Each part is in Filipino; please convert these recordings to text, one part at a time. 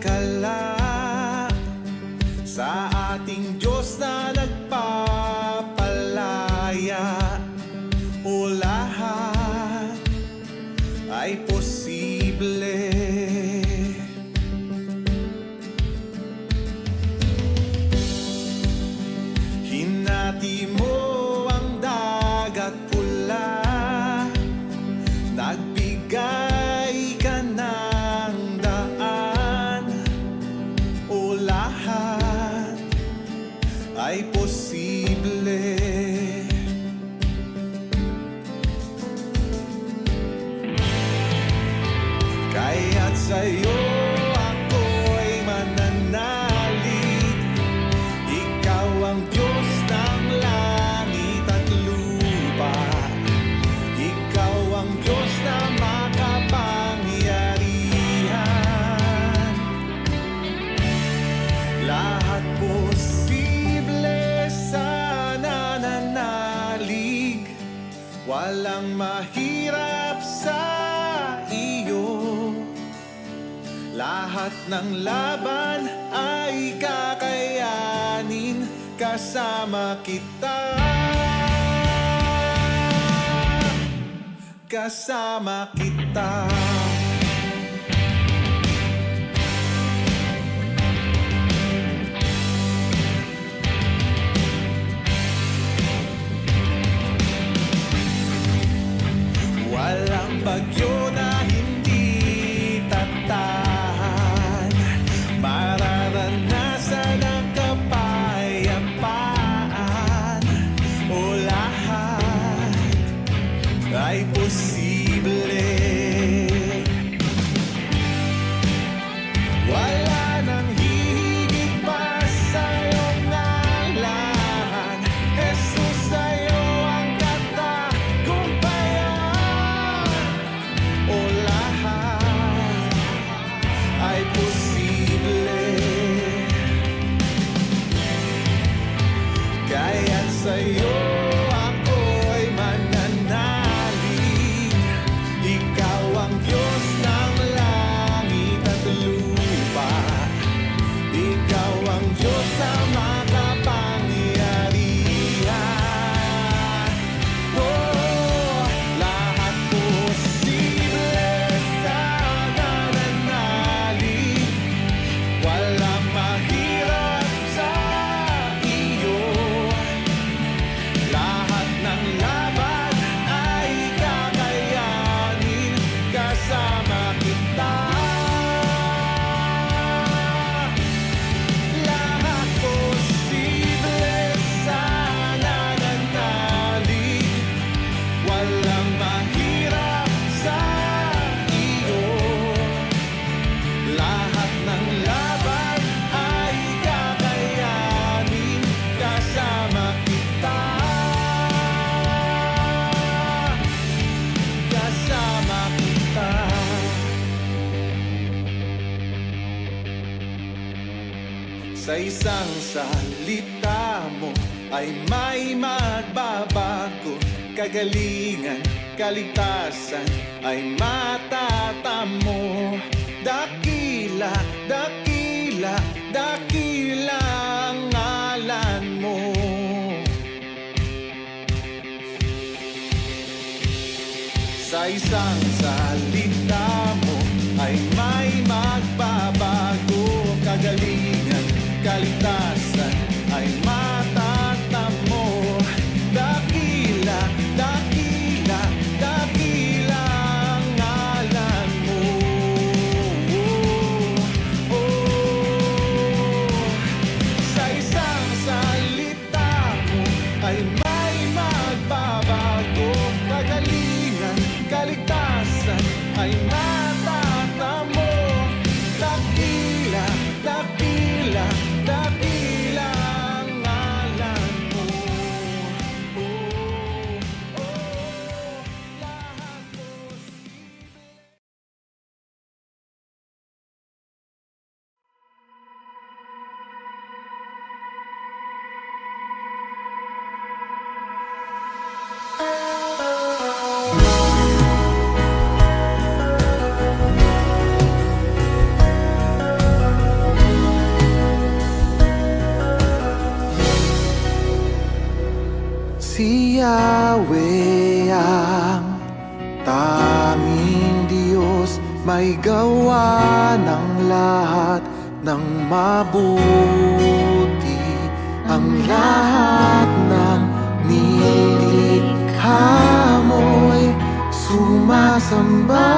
nagkala sa ating Diyos na nagpapalaya. O lahat ay posible. Hinati mo ang dagat pula, nagbigay ka ng daan. O lahat ay posible. Kaya't sa'yo ako'y mananalig. Ikaw ang Diyos ng langit at lupa. Ikaw ang Diyos na makapangyarihan. Lahat posible sa nananalig. Walang mahirap sa iyo. Lahat ng laban ay kakayanin kasama kita. Kasama kita. Walang bagyo na hindi tatahan. Mararanasan ang kapayapaan. O lahat ay posible. Wala nang hihigit pa sa iyong ngalan. Jesus, sa'yo ang katagumpayan. O lahat ay posible. Kaya't sa'yo ako'y mananalig. Ikaw ang Diyos ng langit at lupa. Ikaw ang Diyos na makapangyarihan. Oh, lahat posible sa nananalig. Walang mahirap sa iyo. Lahat ng laban ay kakayanin kasama kita. Lahat posible sa nananalig. Walang mahirap sa iyo. Lahat ng laban ay kakayanin kasama kita. Kasama kita. Sa isang salita mo ay may magbabago. Kagalingan, kaligtasan ay matatamo. Dakila, dakila, dakila ang ngalan mo. Sa isang salita mo ay may magbabago. Kagalingan, kaligtasan ay matatamo. Dakila, dakila, dakila ang ngalan mo. Oh, oh. Sa isang salita mo ay may magbabago. Kagalingan, kaligtasan Yahweh ang tanging Diyos, may gawa ng lahat ng mabuti. Ang lahat ng nilikha mo'y sumasamba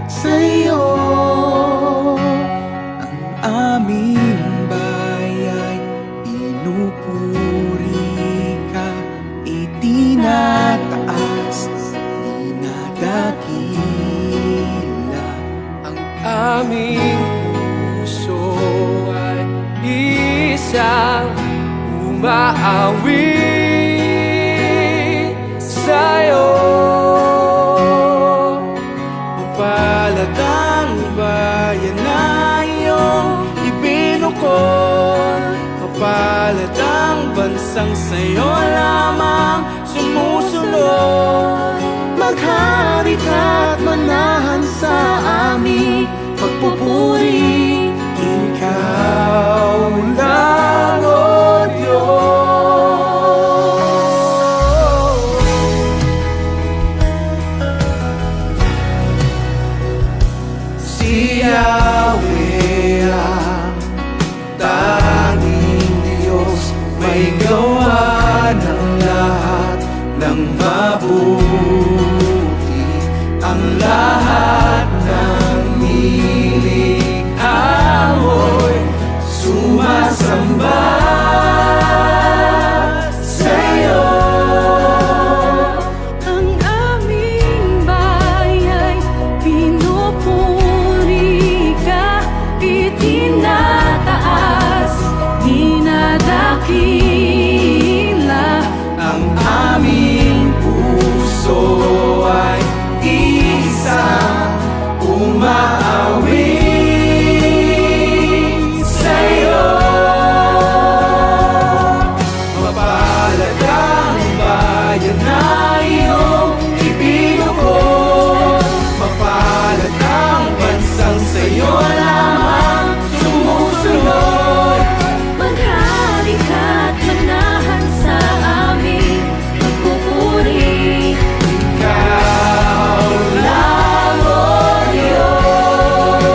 sa'yo. Ang aming baya'y pinupuri ka, itinataas, dinadakila. Ang aming puso ay isang umaawi sa'yo. Mapalad ang bayan na iyong ibinukod, mapalad ang bansang sa'yo lamang sumusunod. Maghari ka't manahan sa aming pagpupuri. Ikaw lang, O Diyos. Si Yahweh ang tanging Diyos, may gawa ng lahat ng mabuti. Ang lahat ng nilikha mo'y sumasamba sa'yo. Ang aming baya'y pinupuri ka, itinataas, dinadakila. Ang aming puso ay isang umaawi sa'yo. Mapalad ang bayan na iyong ibinukod, mapalad ang bansang sa'yo lamang sumusunod. Maghari ka't manahan sa aming pagpupuri. Ikaw lang, O Diyos.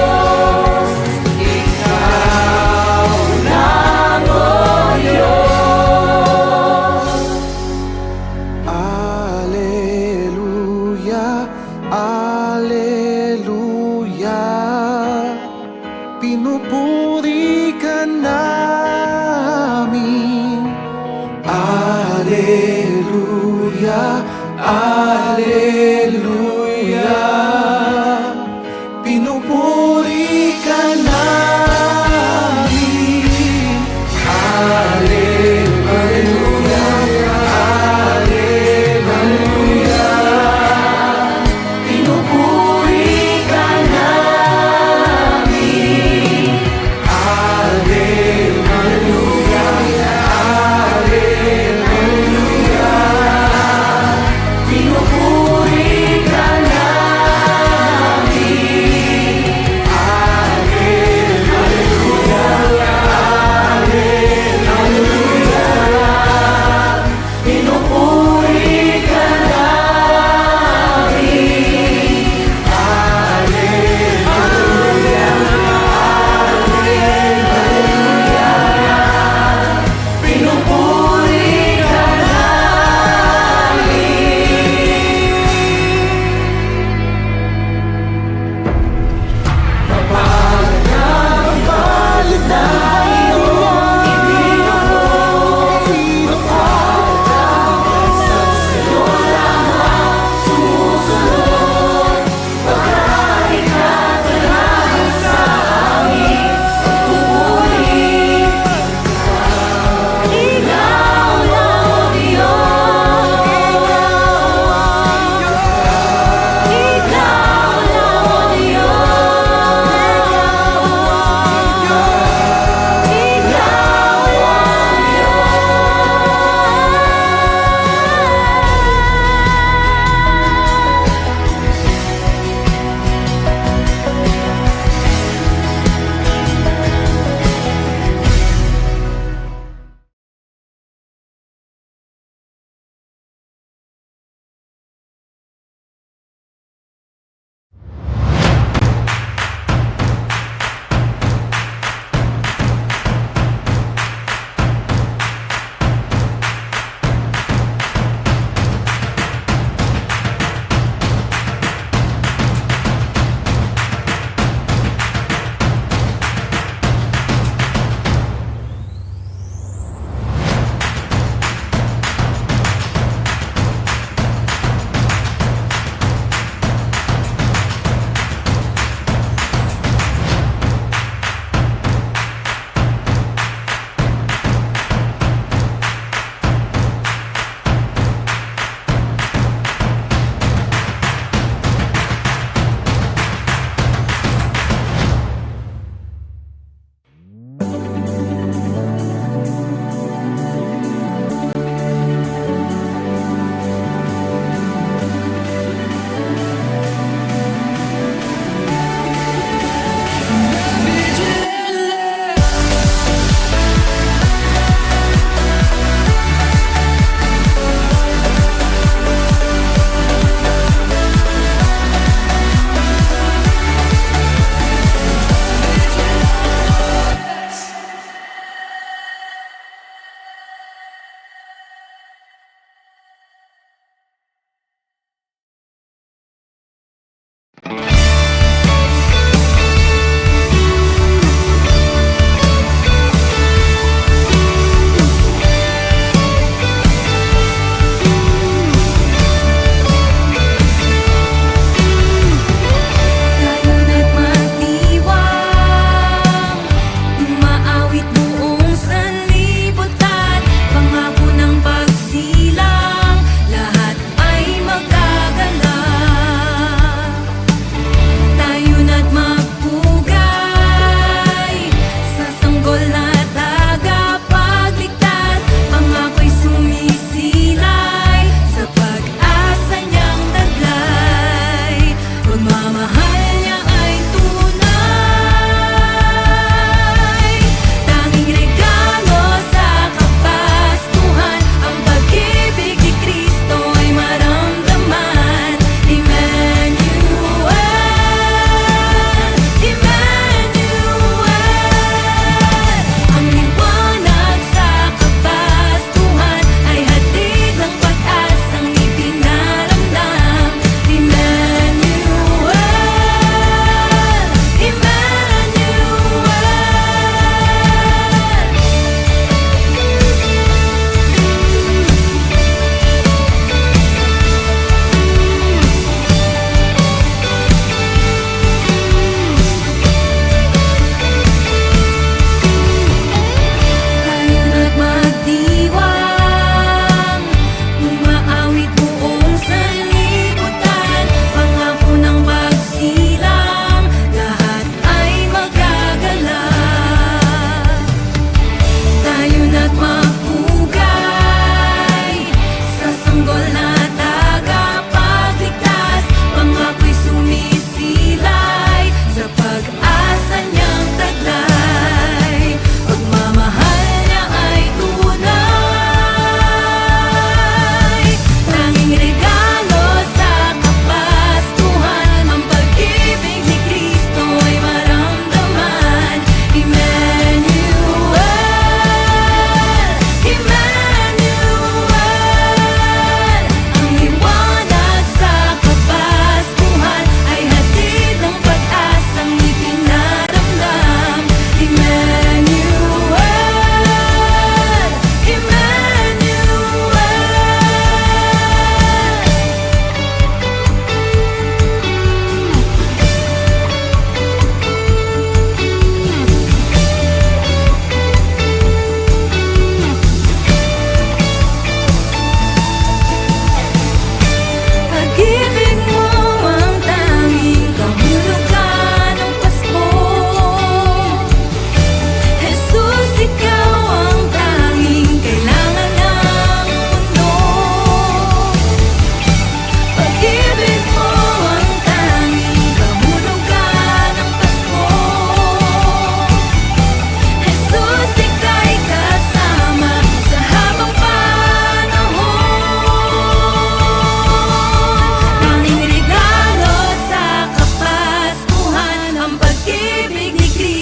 Ikaw lang, O Diyos. Alleluia, Alleluia. Pinupuri ka namin. Alleluia, Alleluia. Pinupuri ka namin. Alleluia, Alleluia. Pinupuri ka namin.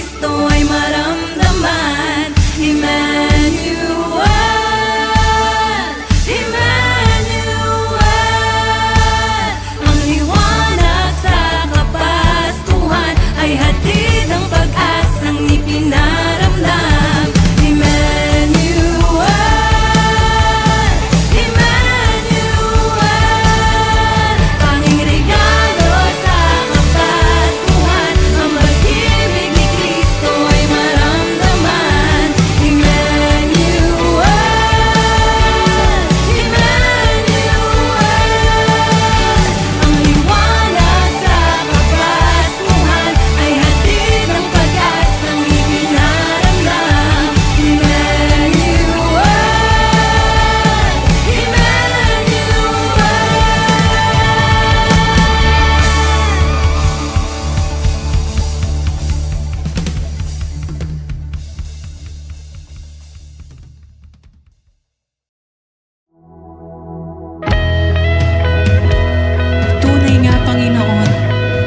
Kristo ay maramdaman. Emmanuel, Emmanuel, ang liwanag sa Kapaskuhan ay hatid ng pag-asang ipinaramdam. Emmanuel, Emmanuel, tanging regalo sa Kapaskuhan, ang pag-ibig ni Kristo ay maramdaman. Emmanuel, Emmanuel, ang liwanag sa Kapaskuhan ay hatid ng pag-asang ipinaramdam. Emmanuel, Tunay nga, Panginoon,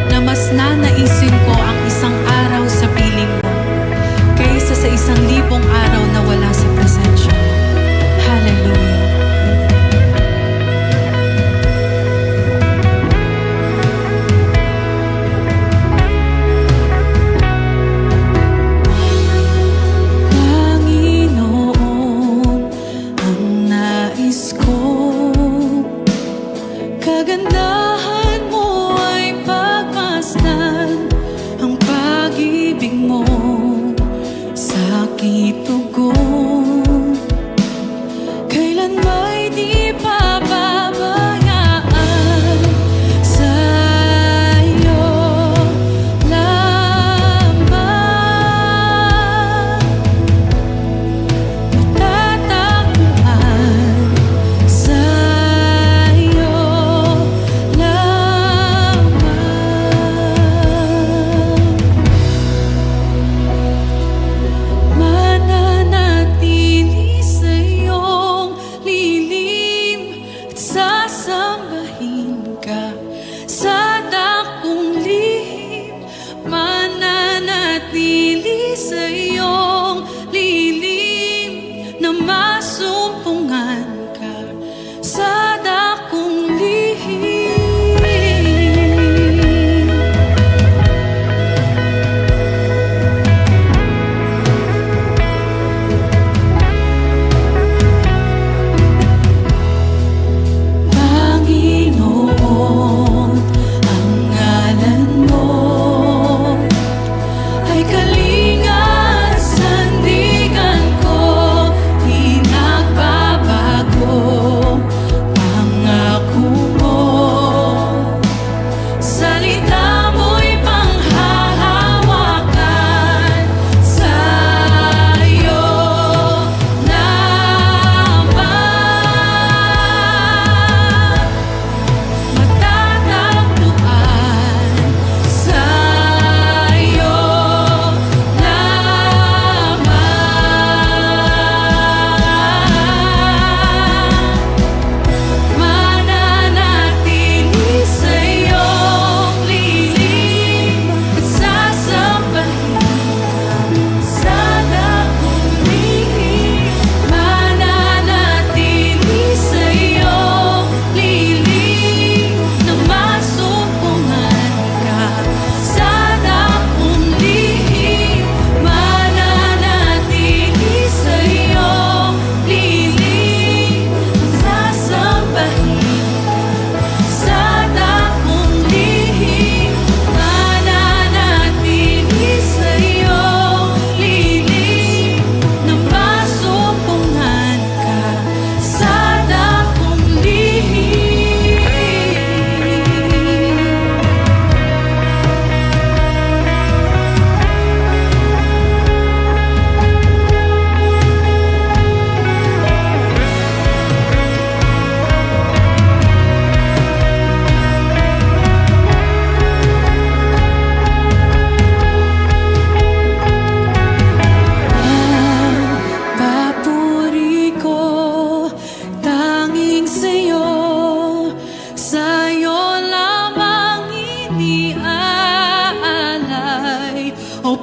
na mas nanaisin ko ang isang araw sa piling mo kaysa sa 1,000 araw na wala sa presensya mo. Hallelujah. Panginoon, ang nais ko, kagandahan mo ay pagmasdan, ang pag-ibig mo sa aking tugon. Kailan ba'y di pababayaan sa iyo lamang, matatagpuan sa iyo lamang. Mananatili sa iyong lilim at sasambahin ka sa dakong lihim. Mananatili sa iyong lilim na masumpungan ka sa dakong lihim. Panginoon, ang ngalan mo ay kalinawan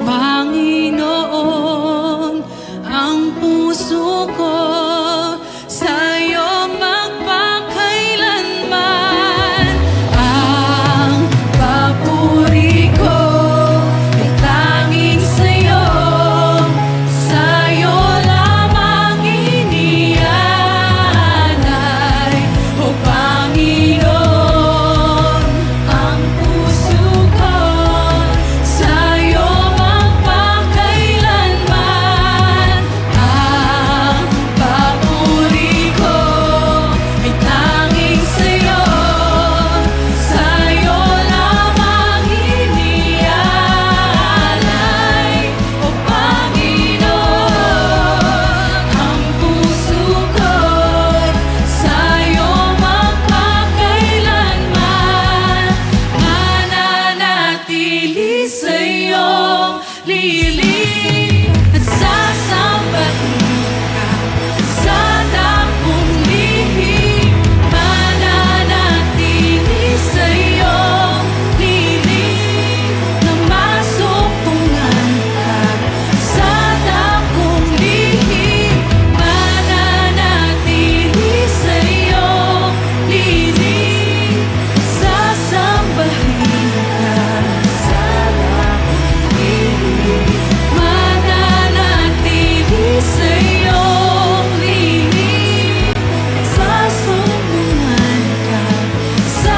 Panginoon, ang puso ko sa'yo magpakailanman. Ang papuri ko ay tanging sa'yo, sa'yo lamang inialay. O Panginoon, ang puso ko sa'yo magpakailanman. Ang papuri ko ay tanging sa'yo, sa'yo lamang inialay. O Panginoon, ang puso ko sa'yo magpakailanman. Mananatili sa'yong lilim at sasambahin ka sa dakong lihim. Mananatili sa'yong lilim na masumpungan ka sa dakong lihim. Mananatili sa'yong lilim at sasambahin ka sa dakong lihim. Mananatili sa'yong lilim at sasumpungan ka sa dakong lihim.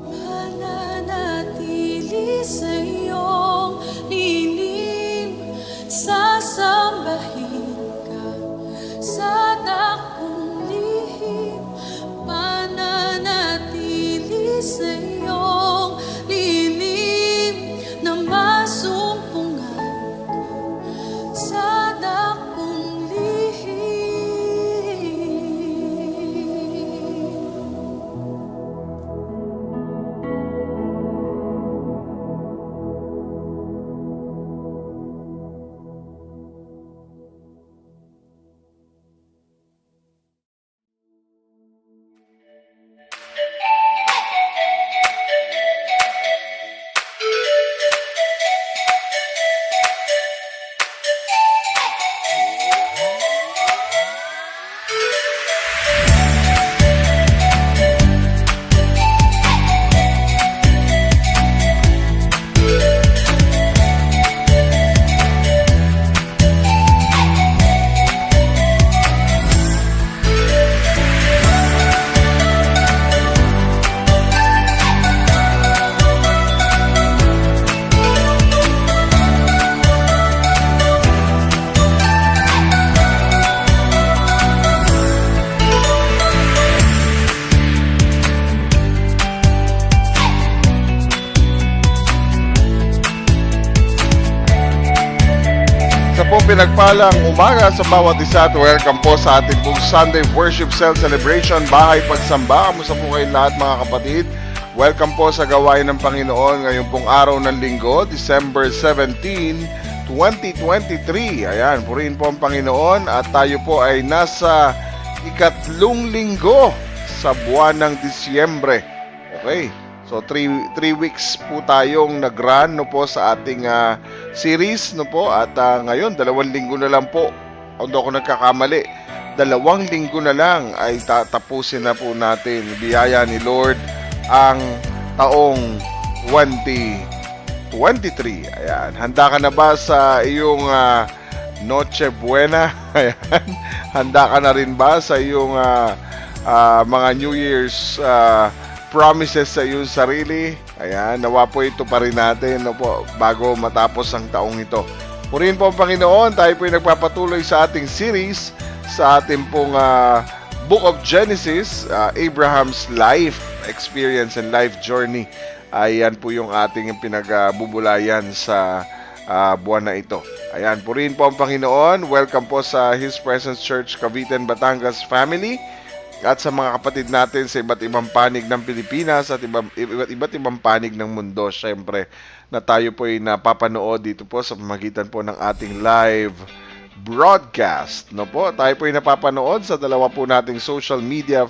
Mananatili sa'yong lilim, sasambahin ka sa dakong lihim. Mananatili sa'yong lilim na masumpungan ka sa dakong lihim. Sa pong pinagpalang umaga sa bawat isa at welcome po sa ating pong Sunday Worship Cell Celebration, Bahay Pagsamba. Kamusta po kayo lahat mga kapatid? Welcome po sa gawain ng Panginoon ngayong pong araw ng linggo, December 17, 2023. Ayan, purihin po ang Panginoon at tayo po ay nasa ikatlong linggo sa buwan ng Disyembre. Okay. So 3 weeks po tayong nag-run no po sa ating series no po at ngayon 2 linggo na lang po. Kung ako nagkakamali, 2 linggo na lang ay tatapusin na po natin biyaya ni Lord ang taong 2023. Ayan, handa ka na ba sa iyong Noche Buena? Ayan. Handa ka na rin ba sa iyong mga New Year's promises sa iyong sarili? Ayan, nawa po ito pa rin natin no po, bago matapos ang taong ito. Purihin po ang Panginoon, tayo po ay nagpapatuloy sa ating series, sa ating pong Book of Genesis, Abraham's life experience and life journey. Ayan po yung ating pinagbubulayan sa buwan na ito. Ayan, purihin po ang Panginoon. Welcome po sa His Presence Church Cavite and Batangas family at sa mga kapatid natin sa iba't ibang panig ng Pilipinas at iba't ibang panig ng mundo. Siyempre, na tayo po ay napapanood dito po sa pamagitan po ng ating live broadcast. No po, tayo po ay napapanood sa dalawa po nating social media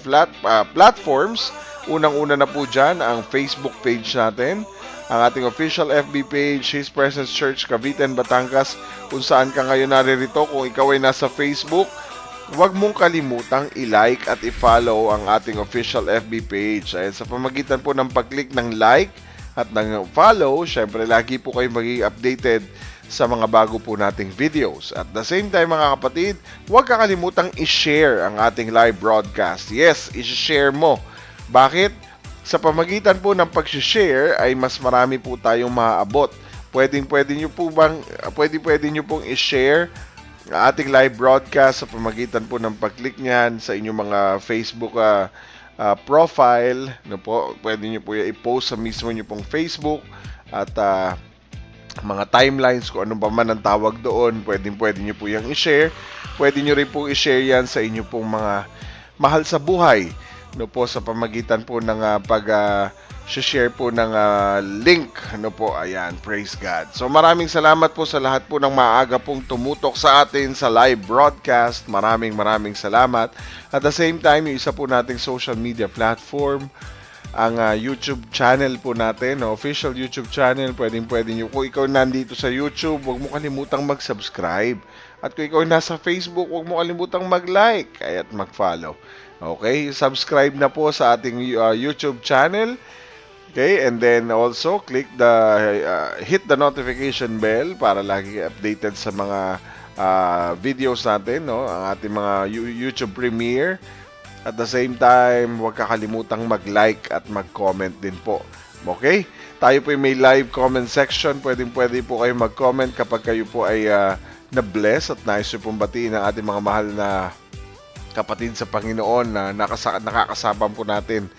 platforms. Unang-una na po dyan ang Facebook page natin, ang ating official FB page, His Presence Church Cavite and Batangas. Kung saan ka ngayon naririto, kung ikaw ay nasa Facebook, huwag mong kalimutang i-like at i-follow ang ating official FB page. Ayan, sa pamagitan po ng pag-click ng like at ng follow, syempre lagi po kayo magiging updated sa mga bago po nating videos. At the same time mga kapatid, huwag kakalimutan i-share ang ating live broadcast. Yes, i-share mo. Bakit? Sa pamagitan po ng pag-share ay mas marami po tayong maaabot. Pwede nyo pong i-share ang ating live broadcast sa pamagitan po ng pag-click niyan sa inyong mga Facebook profile. No po, pwede nyo po i-post sa mismo nyo pong Facebook at mga timelines, kung ano pa man ang tawag doon, pwede nyo po yung i-share. Pwede nyo rin po i-share yan sa inyo pong mga mahal sa buhay. No po, sa pamagitan po ng share po ng link. No po, ayan, praise God. So maraming salamat po sa lahat po ng maaga pong tumutok sa atin sa live broadcast. Maraming salamat. At the same time, yung isa po nating social media platform, ang YouTube channel po natin, official YouTube channel. Pwede nyo, kung ikaw nandito sa YouTube, huwag mo kalimutang mag-subscribe. At kung ikaw nasa Facebook, huwag mo kalimutang mag-like at mag-follow. Okay, subscribe na po sa ating YouTube channel. Okay, and then also hit the notification bell para lagi updated sa mga videos natin, no? Ang ating mga YouTube premiere. At the same time, huwag kakalimutang mag-like at mag-comment din po. Okay? Tayo po may live comment section. Pwede po kayo mag-comment kapag kayo po ay na-bless at nais pong batiin ang ating mga mahal na kapatid sa Panginoon na nakakasama po natin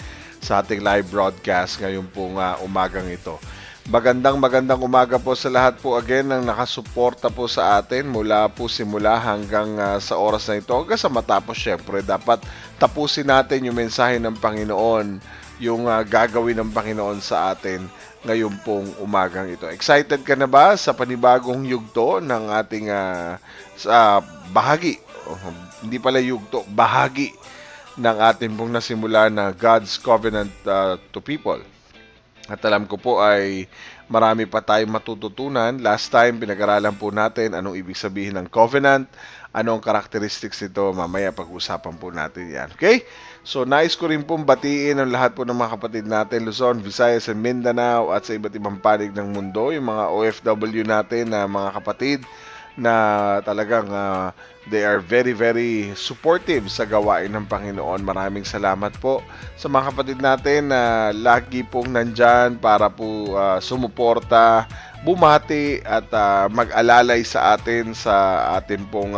sa ating live broadcast ngayon pong umagang ito. Magandang umaga po sa lahat po again ng nakasuporta po sa atin mula po simula hanggang sa oras na ito. Hanggang sa matapos, syempre dapat tapusin natin yung mensahe ng Panginoon, yung gagawin ng Panginoon sa atin ngayon pong umagang ito. Excited ka na ba sa panibagong yugto ng ating bahagi? Hindi pala yugto, bahagi ng ating pong nasimula na God's Covenant to People. At alam ko po ay marami pa tayong matututunan. Last time, pinag-aralan po natin anong ibig sabihin ng covenant, anong characteristics nito. Mamaya pag-usapan po natin yan. Okay? So, nais ko rin pong batiin ang lahat po ng mga kapatid natin, Luzon, Visayas, and Mindanao at sa iba't ibang panig ng mundo. Yung mga OFW natin na mga kapatid na talagang they are very supportive sa gawain ng Panginoon. Maraming salamat po sa mga kapatid natin na lagi pong nandyan para po sumuporta, bumati at mag-alalay sa atin sa atin pong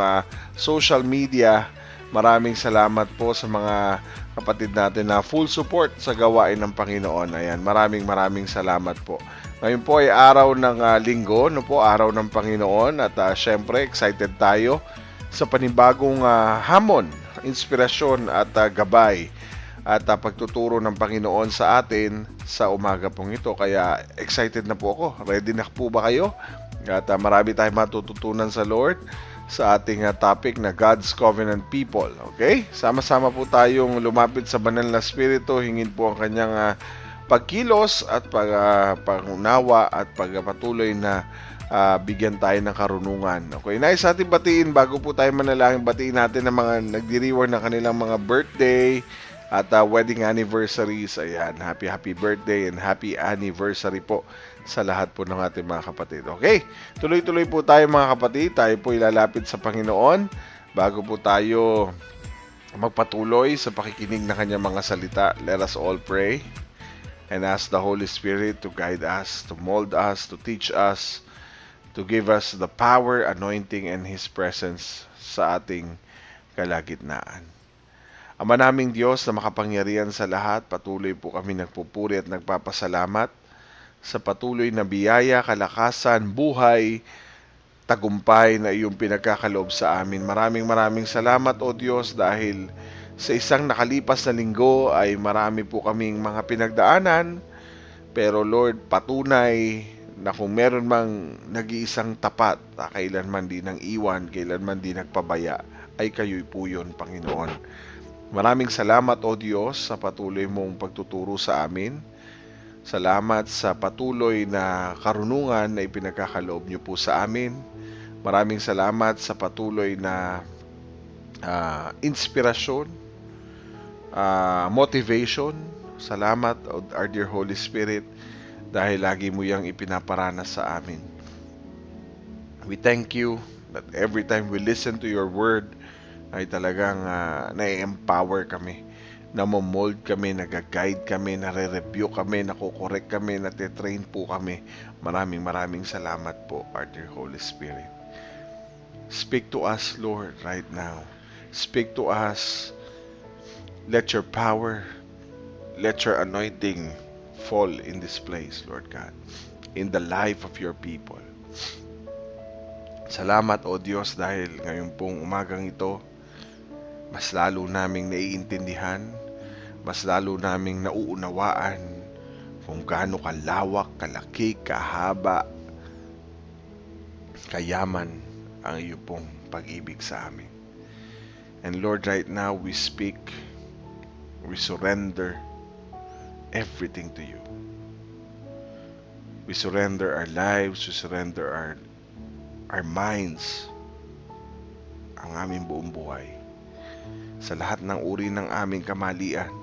social media. Maraming salamat po sa mga kapatid natin na full support sa gawain ng Panginoon. Ayan, maraming salamat po. Ngayon po ay araw ng linggo, no po, araw ng Panginoon at syempre excited tayo sa panibagong hamon, inspirasyon at gabay at pagtuturo ng Panginoon sa atin sa umaga pong ito. Kaya excited na po ako. Ready na po ba kayo? At marami tayong matututunan sa Lord sa ating topic na God's Covenant People. Okay? Sama-sama po tayong lumapit sa banal na Espiritu, hingin po ang kanyang pagkilos at pangunawa at pagpatuloy na bigyan tayo ng karunungan. Okay, nais natin batiin bago po tayo manalangin, batiin natin ng mga nagdiriwang ng kanilang mga birthday at wedding anniversaries. Ayan, happy birthday and happy anniversary po sa lahat po ng ating mga kapatid. Okay, tuloy-tuloy po tayo mga kapatid. Tayo po ilalapit sa Panginoon bago po tayo magpatuloy sa pakikinig ng kanyang mga salita. Let us all pray and ask the Holy Spirit to guide us, to mold us, to teach us, to give us the power, anointing, and His presence sa ating kalagitnaan. Ama naming Diyos na makapangyarihan sa lahat, patuloy po kami nagpupuri at nagpapasalamat sa patuloy na biyaya, kalakasan, buhay, tagumpay na iyong pinagkakaloob sa amin. Maraming salamat o Diyos dahil sa isang nakalipas na linggo ay marami po kaming mga pinagdaanan. Pero Lord, patunay na kung meron mang nag-iisang tapat na kailanman di nang iwan, kailanman di nagpabaya, ay kayo'y po yun, Panginoon. Maraming salamat o Diyos sa patuloy mong pagtuturo sa amin. Salamat sa patuloy na karunungan na ipinagkakaloob niyo po sa amin. Maraming salamat sa patuloy na inspirasyon, motivation. Salamat, our dear Holy Spirit, dahil lagi mo yang ipinaparana sa amin. We thank you that every time we listen to your word, ay talagang na-empower kami, namomold kami, nag-guide kami, nare-review kami, nakokorek kami, nate-train po kami. Maraming salamat po, our dear Holy Spirit. Speak to us, Lord, right now. Speak to us. Let your power, let your anointing fall in this place, Lord God, in the life of your people. Salamat, O Diyos, dahil ngayon pong umagang ito, mas lalo naming naiintindihan, mas lalo naming nauunawaan kung gaano kalawak, kalaki, kahaba, kayaman ang iyo pong pag-ibig sa amin. And Lord, right now we speak, we surrender everything to you. We surrender our lives, we surrender our minds, ang aming buong buhay. Sa lahat ng uri ng aming kamalian,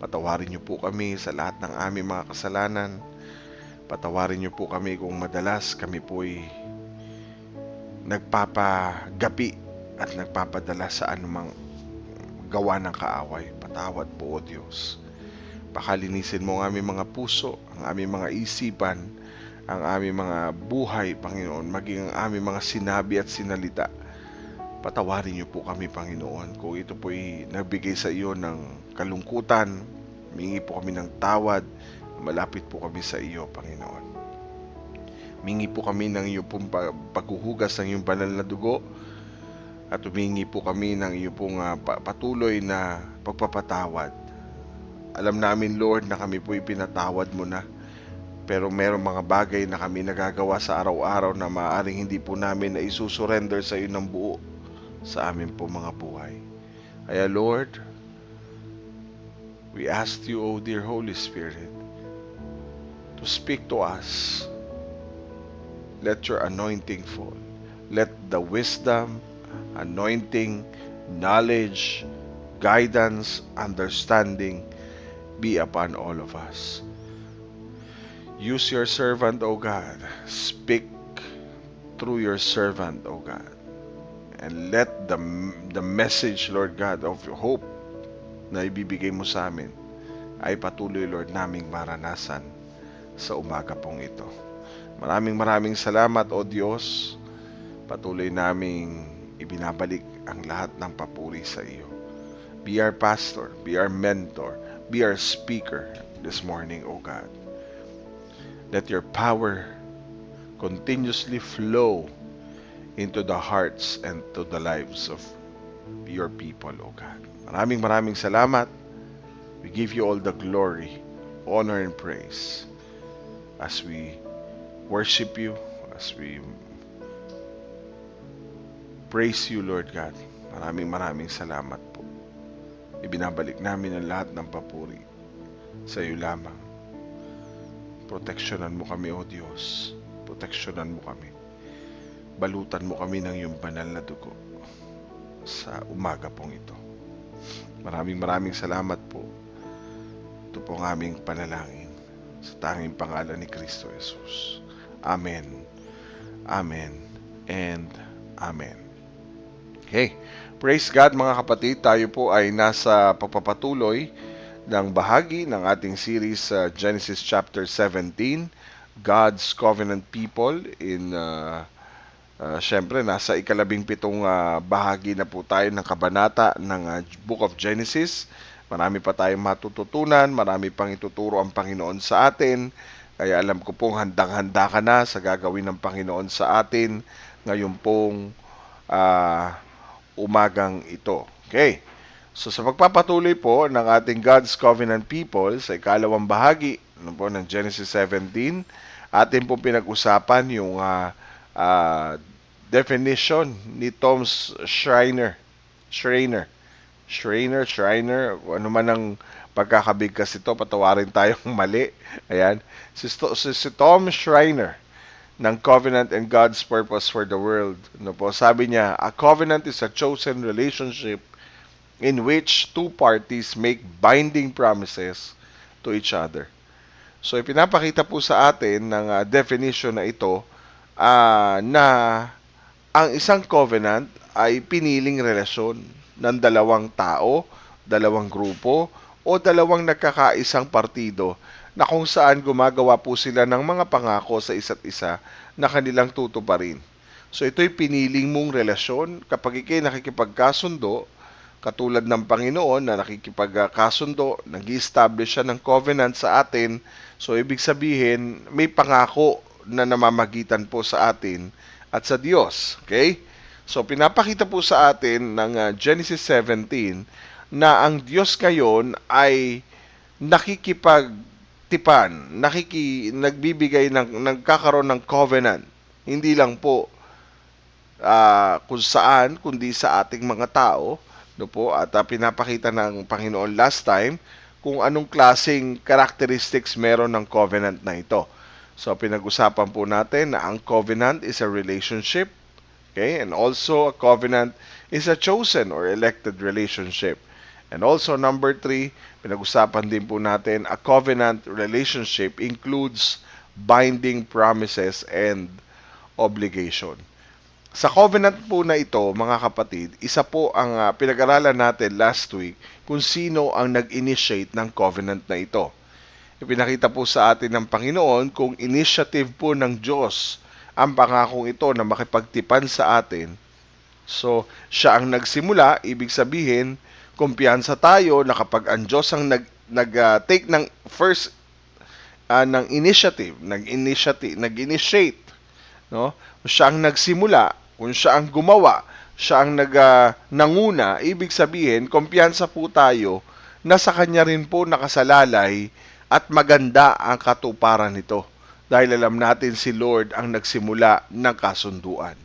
patawarin niyo po kami sa lahat ng aming mga kasalanan. Patawarin niyo po kami kung madalas kami po'y nagpapagapi at nagpapadala sa anumang gawa ng kaaway. Patawad po, O Diyos. Pakalinisin mo ang aming mga puso, ang aming mga isipan, ang aming mga buhay, Panginoon, maging ang aming mga sinabi at sinalita. Patawarin niyo po kami, Panginoon, kung ito po'y nagbigay sa iyo ng kalungkutan. Mingi po kami ng tawad. Malapit po kami sa iyo, Panginoon. Mingi po kami ng iyo pong paghuhugas ng iyong banal na dugo. At humingi po kami ng iyo pong patuloy na pagpapatawad. Alam namin, Lord, na kami po'y pinatawad mo na. Pero merong mga bagay na kami nagagawa sa araw-araw na maaaring hindi po namin na isusurrender sa iyo ng buo sa amin po mga buhay. Kaya Lord, we ask you, O dear Holy Spirit, to speak to us. Let your anointing fall. Let the wisdom, anointing, knowledge, guidance, understanding be upon all of us. Use your servant, O God. Speak through your servant, O God. And let the message, Lord God, of hope na ibibigay mo sa amin ay patuloy, Lord, naming maranasan sa umaga pong ito. Maraming salamat, O Diyos. Patuloy naming ibinabalik ang lahat ng papuri sa iyo. Be our pastor, be our mentor, be our speaker this morning, O God. Let your power continuously flow into the hearts and to the lives of your people, O God. Maraming salamat. We give you all the glory, honor, and praise as we worship you, as we praise you, Lord God. Maraming salamat po. Ibinabalik namin ang lahat ng papuri sa iyo lamang. Proteksyonan mo kami, O Diyos. Proteksyonan mo kami. Balutan mo kami ng iyong banal na dugo sa umaga pong ito. Maraming salamat po. Ito po ang aming panalangin sa tanging pangalan ni Kristo Jesus. Amen. Amen. And Amen. Okay. Praise God, mga kapatid. Tayo po ay nasa pagpapatuloy ng bahagi ng ating series sa Genesis chapter 17, God's Covenant People. Siyempre, nasa ikalabing-pitong bahagi na po tayo ng kabanata ng Book of Genesis. Marami pa tayong matututunan, marami pang ituturo ang Panginoon sa atin. Kaya alam ko pong handang-handa ka na sa gagawin ng Panginoon sa atin ngayon pong umagang ito. Okay. So sa pagpapatuloy po ng ating God's Covenant People sa ikalawang bahagi po ng Genesis 17, atin pong pinag-usapan yung definition ni Tom Schreiner, ano man ang pagkakabigkas ito, patawarin tayong mali. Ayan, si Tom Schreiner ng Covenant and God's Purpose for the World. Ano po, sabi niya, a covenant is a chosen relationship in which two parties make binding promises to each other. So, ipinapakita po sa atin ng definition na ito na ang isang covenant ay piniling relasyon ng dalawang tao, dalawang grupo, o dalawang nagkakaisang partido na kung saan gumagawa po sila ng mga pangako sa isa't isa na kanilang tutuparin. So ito'y piniling mong relasyon kapag ikay nakikipagkasundo, katulad ng Panginoon na nakikipagkasundo, nag-i-establish siya ng covenant sa atin. So ibig sabihin, may pangako na namamagitan po sa atin at sa Diyos. Okay? So pinapakita po sa atin ng Genesis 17 na ang Diyos ngayon ay nakikipagtipan, nagbibigay nagkakaroon ng covenant. Hindi lang po kung saan, kundi sa ating mga tao, no po, at pinapakita ng Panginoon last time kung anong klaseng characteristics meron ng covenant na ito. So pinag-usapan po natin na ang covenant is a relationship, okay? And also a covenant is a chosen or elected relationship. And also, number 3, pinag-usapan din po natin, a covenant relationship includes binding promises and obligation. Sa covenant po na ito, mga kapatid, isa po ang pinag-aralan natin last week kung sino ang nag-initiate ng covenant na ito. Ipinakita po sa atin ng Panginoon kung initiative po ng Diyos ang pangakong ito na makipagtipan sa atin. So, siya ang nagsimula, ibig sabihin, kumpiyansa tayo na kapag ang Diyos ang nag-take ng first ng initiative, nag-initiate, no? Siya ang nagsimula, kung siya ang gumawa, siya ang nanguna, ibig sabihin, kumpiyansa po tayo na sa kanya rin po nakasalalay at maganda ang katuparan nito. Dahil alam natin si Lord ang nagsimula ng kasunduan.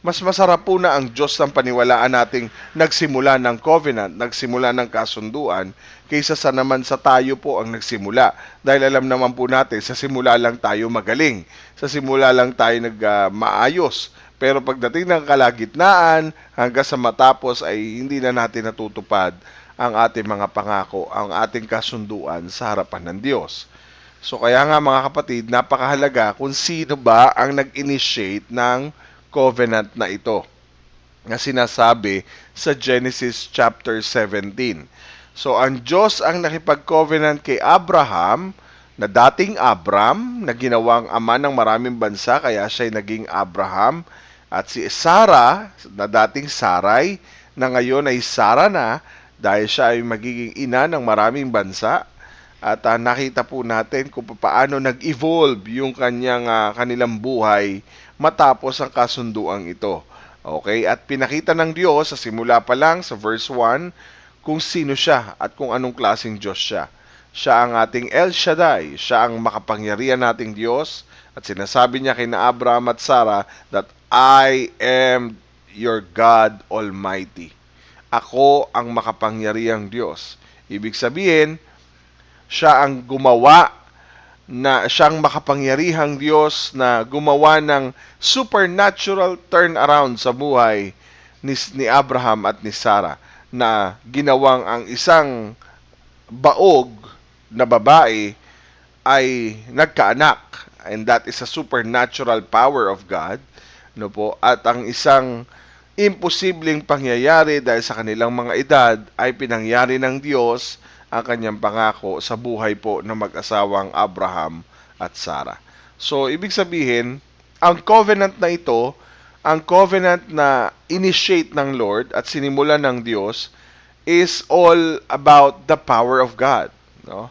Mas masarap po na ang Diyos ng paniwalaan nating nagsimula ng covenant, nagsimula ng kasunduan, kaysa sa naman sa tayo po ang nagsimula. Dahil alam naman po natin, sa simula lang tayo magaling. Sa simula lang tayo maayos. Pero pagdating ng kalagitnaan, hanggang sa matapos ay hindi na natin natutupad ang ating mga pangako, ang ating kasunduan sa harapan ng Diyos. So kaya nga mga kapatid, napakahalaga kung sino ba ang nag-initiate ng covenant na ito na sinasabi sa Genesis chapter 17. So ang Diyos ang nakipag-covenant kay Abraham, na dating Abram, na ginawang ama ng maraming bansa, kaya siya ay naging Abraham, at si Sarah, na dating Sarai, na ngayon ay Sarah na, dahil siya ay magiging ina ng maraming bansa. At nakita po natin kung paano nag-evolve yung kanilang buhay matapos ang kasunduang ito. Okay? At pinakita ng Diyos sa simula pa lang sa verse 1 kung sino siya at kung anong klaseng Diyos siya. Siya ang ating El Shaddai. Siya ang makapangyarihan nating Diyos. At sinasabi niya kina Abraham at Sarah that I am your God Almighty. Ako ang makapangyarihang Diyos. Ibig sabihin, siya ang gumawa siyang makapangyarihang Diyos na gumawa ng supernatural turnaround sa buhay ni Abraham at ni Sarah, na ginawang ang isang baog na babae ay nagkaanak, and that is a supernatural power of God, no po, at ang isang imposibleng pangyayari dahil sa kanilang mga edad ay pinangyari ng Diyos ang kanyang pangako sa buhay po ng mag-asawang Abraham at Sarah. So, ibig sabihin, ang covenant na ito, ang covenant na initiate ng Lord at sinimulan ng Diyos, is all about the power of God. No?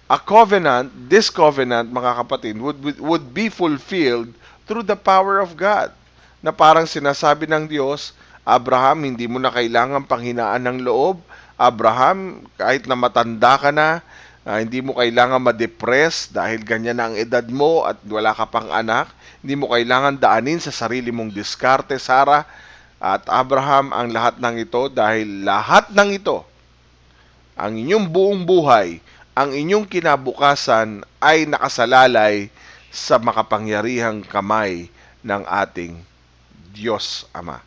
a covenant, this covenant, mga kapatid, would be fulfilled through the power of God. Na parang sinasabi ng Diyos, Abraham, hindi mo na kailangan panghinaan ng loob. Abraham, kahit na matanda ka na, hindi mo kailangan ma-depress dahil ganyan na ang edad mo at wala ka pang anak. Hindi mo kailangan daanin sa sarili mong diskarte, Sarah. At Abraham, ang lahat ng ito, dahil lahat ng ito, ang inyong buong buhay, ang inyong kinabukasan ay nakasalalay sa makapangyarihang kamay ng ating Diyos Ama.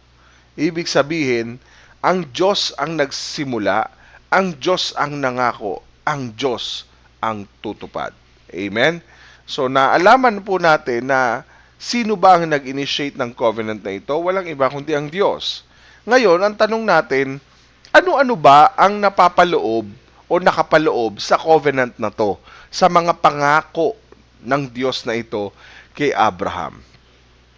Ibig sabihin, ang Diyos ang nagsimula, ang Diyos ang nangako, ang Diyos ang tutupad. Amen? So, naalaman po natin na sino ba ang nag-initiate ng covenant na ito? Walang iba kundi ang Diyos. Ngayon, ang tanong natin, ano-ano ba ang napapaloob o nakapaloob sa covenant na to, sa mga pangako ng Diyos na ito kay Abraham?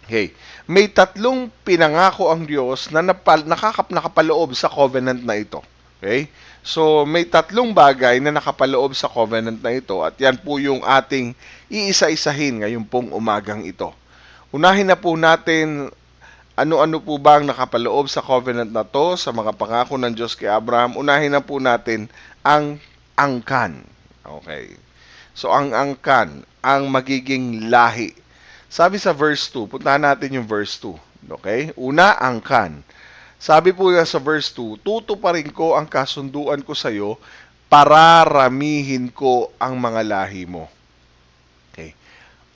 Okay. May tatlong pinangako ang Diyos na nakapaloob sa covenant na ito. Okay? So, may tatlong bagay na nakapaloob sa covenant na ito at yan po yung ating iisa-isahin ngayong pong umagang ito. Unahin na po natin ano-ano po ba ang nakapaloob sa covenant na to, sa mga pangako ng Diyos kay Abraham. Unahin na po natin ang angkan. Okay. So, ang angkan, ang magiging lahi. Sabi sa verse 2, puntahan natin yung verse 2. Okay? Una, angkan. Sabi po yan sa verse 2, tutuparin ko ang kasunduan ko sa iyo, pararamihin ko ang mga lahi mo. Okay.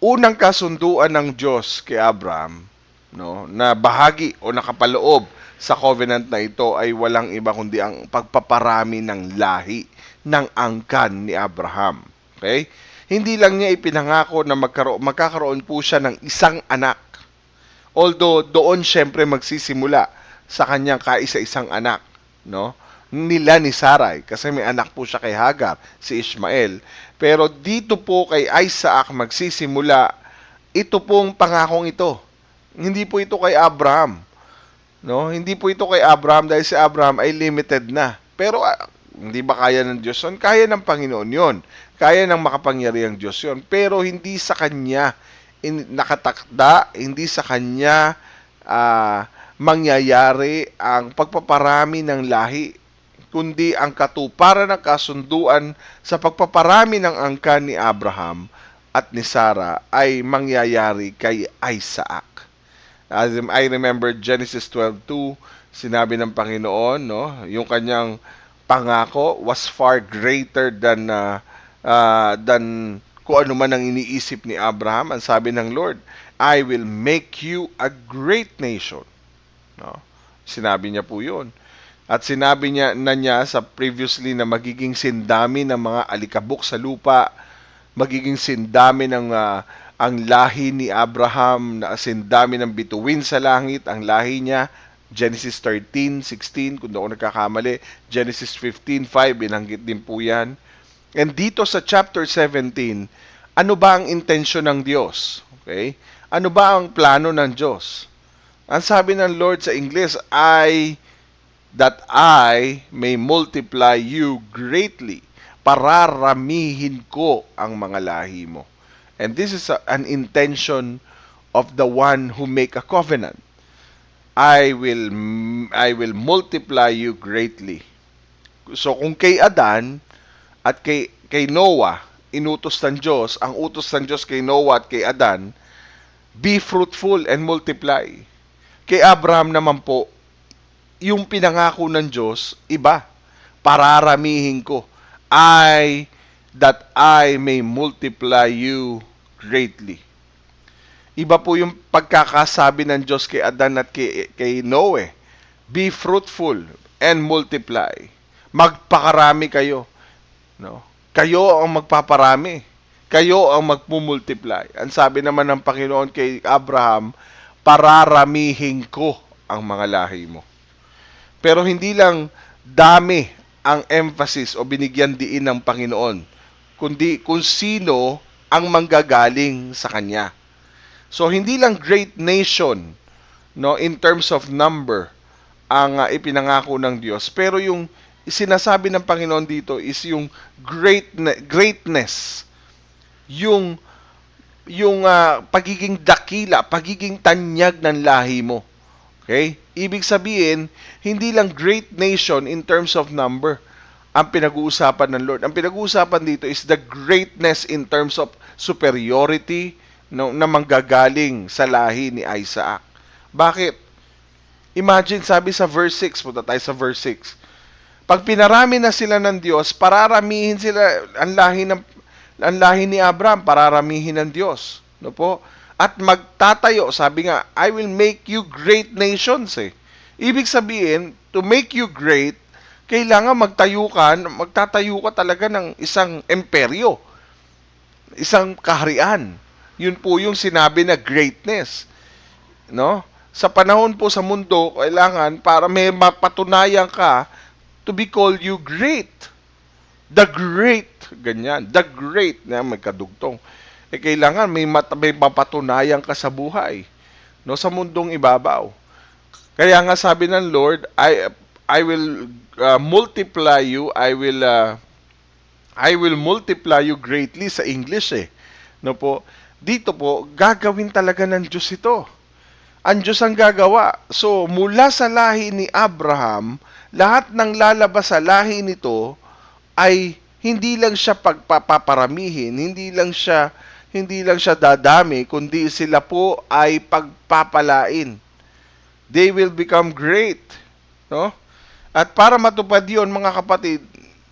Unang kasunduan ng Diyos kay Abraham, no, na bahagi o nakapaloob sa covenant na ito ay walang iba kundi ang pagpaparami ng lahi ng angkan ni Abraham. Okay? Hindi lang niya ipinangako na magkakaroon po siya ng isang anak. Although doon syempre magsisimula sa kanyang kaisa-isang anak, no? Nila ni Sarai, kasi may anak po siya kay Hagar, si Ishmael. Pero dito po kay Isaac magsisimula ito pong pangakong ito. Hindi po ito kay Abraham. No? Hindi po ito kay Abraham dahil si Abraham ay limited na. Pero hindi ba kaya ng Diyos yun? Kaya ng Panginoon yun. Kaya ng makapangyarihang Diyos yun. Pero hindi sa Kanya nakatakda, hindi sa Kanya mangyayari ang pagpaparami ng lahi, kundi ang katuparan ng kasunduan sa pagpaparami ng angkan ni Abraham at ni Sarah ay mangyayari kay Isaac. As I remember Genesis 12:2, sinabi ng Panginoon, no, yung kanyang pangako was far greater than kung ano man ang iniisip ni Abraham. Ang sabi ng Lord, I will make you a great nation. No? Sinabi niya po yun. At sinabi niya sa previously na magiging sindami ng mga alikabok sa lupa, magiging sindami ng ang lahi ni Abraham, na sindami ng bituin sa langit, ang lahi niya. Genesis 13:16, kung doon nagkakamali. Genesis 15:5, binanggit din po yan. And dito sa chapter 17, ano ba ang intensyon ng Diyos? Okay? Ano ba ang plano ng Diyos? Ang sabi ng Lord sa English ay, that I may multiply you greatly. Pararamihin ko ang mga lahi mo. And this is an intention of the one who make a covenant. I will multiply you greatly. So kung kay Adan at kay Noah, inutos ng Diyos, ang utos ng Diyos kay Noah at kay Adan, be fruitful and multiply. Kay Abraham naman po, yung pinangako ng Diyos, iba. Pararamihin ko. That I may multiply you greatly. Iba po yung pagkakasabi ng Diyos kay Adan at kay Noe. Be fruitful and multiply. Magpakarami kayo. No? Kayo ang magpaparami. Kayo ang magmumultiply. Ang sabi naman ng Panginoon kay Abraham, pararamihin ko ang mga lahi mo. Pero hindi lang dami ang emphasis o binigyan diin ng Panginoon, kundi kung sino ang manggagaling sa Kanya. So, hindi lang great nation, no, in terms of number, ang ipinangako ng Diyos, pero yung sinasabi ng Panginoon dito is yung greatness, yung pagiging dakila, pagiging tanyag ng lahi mo. Okay? Ibig sabihin, hindi lang great nation in terms of number ang pinag-uusapan ng Lord. Ang pinag-uusapan dito is the greatness in terms of superiority na manggagaling sa lahi ni Isaac. Bakit? Imagine, sabi sa verse 6, punta tayo sa verse 6. Pag pinarami na sila ng Diyos, pararamihin sila, ang lahi ni Abraham, pararamihin ng Diyos. No po? At magtatayo, sabi nga, I will make you great nations eh. Ibig sabihin, to make you great, kailangan magtatayo ka talaga ng isang imperyo, isang kaharian. Yun po yung sinabi na greatness. No? Sa panahon po sa mundo, kailangan para may mapatunayan ka to be called you great. The great, ganyan. The great, na may kadugtong. Kailangan may mapatunayan ka sa buhay. No? Sa mundong ibabaw. Kaya nga sabi ng Lord, I will multiply you, I will multiply you greatly sa English eh. No po? Dito po, gagawin talaga ng Diyos ito. Ang Diyos ang gagawa. So, mula sa lahi ni Abraham, lahat ng lalabas sa lahi nito ay hindi lang siya pagpaparamihin, hindi lang siya dadami, kundi sila po ay pagpapalain. They will become great. No? At para matupad yun, mga kapatid,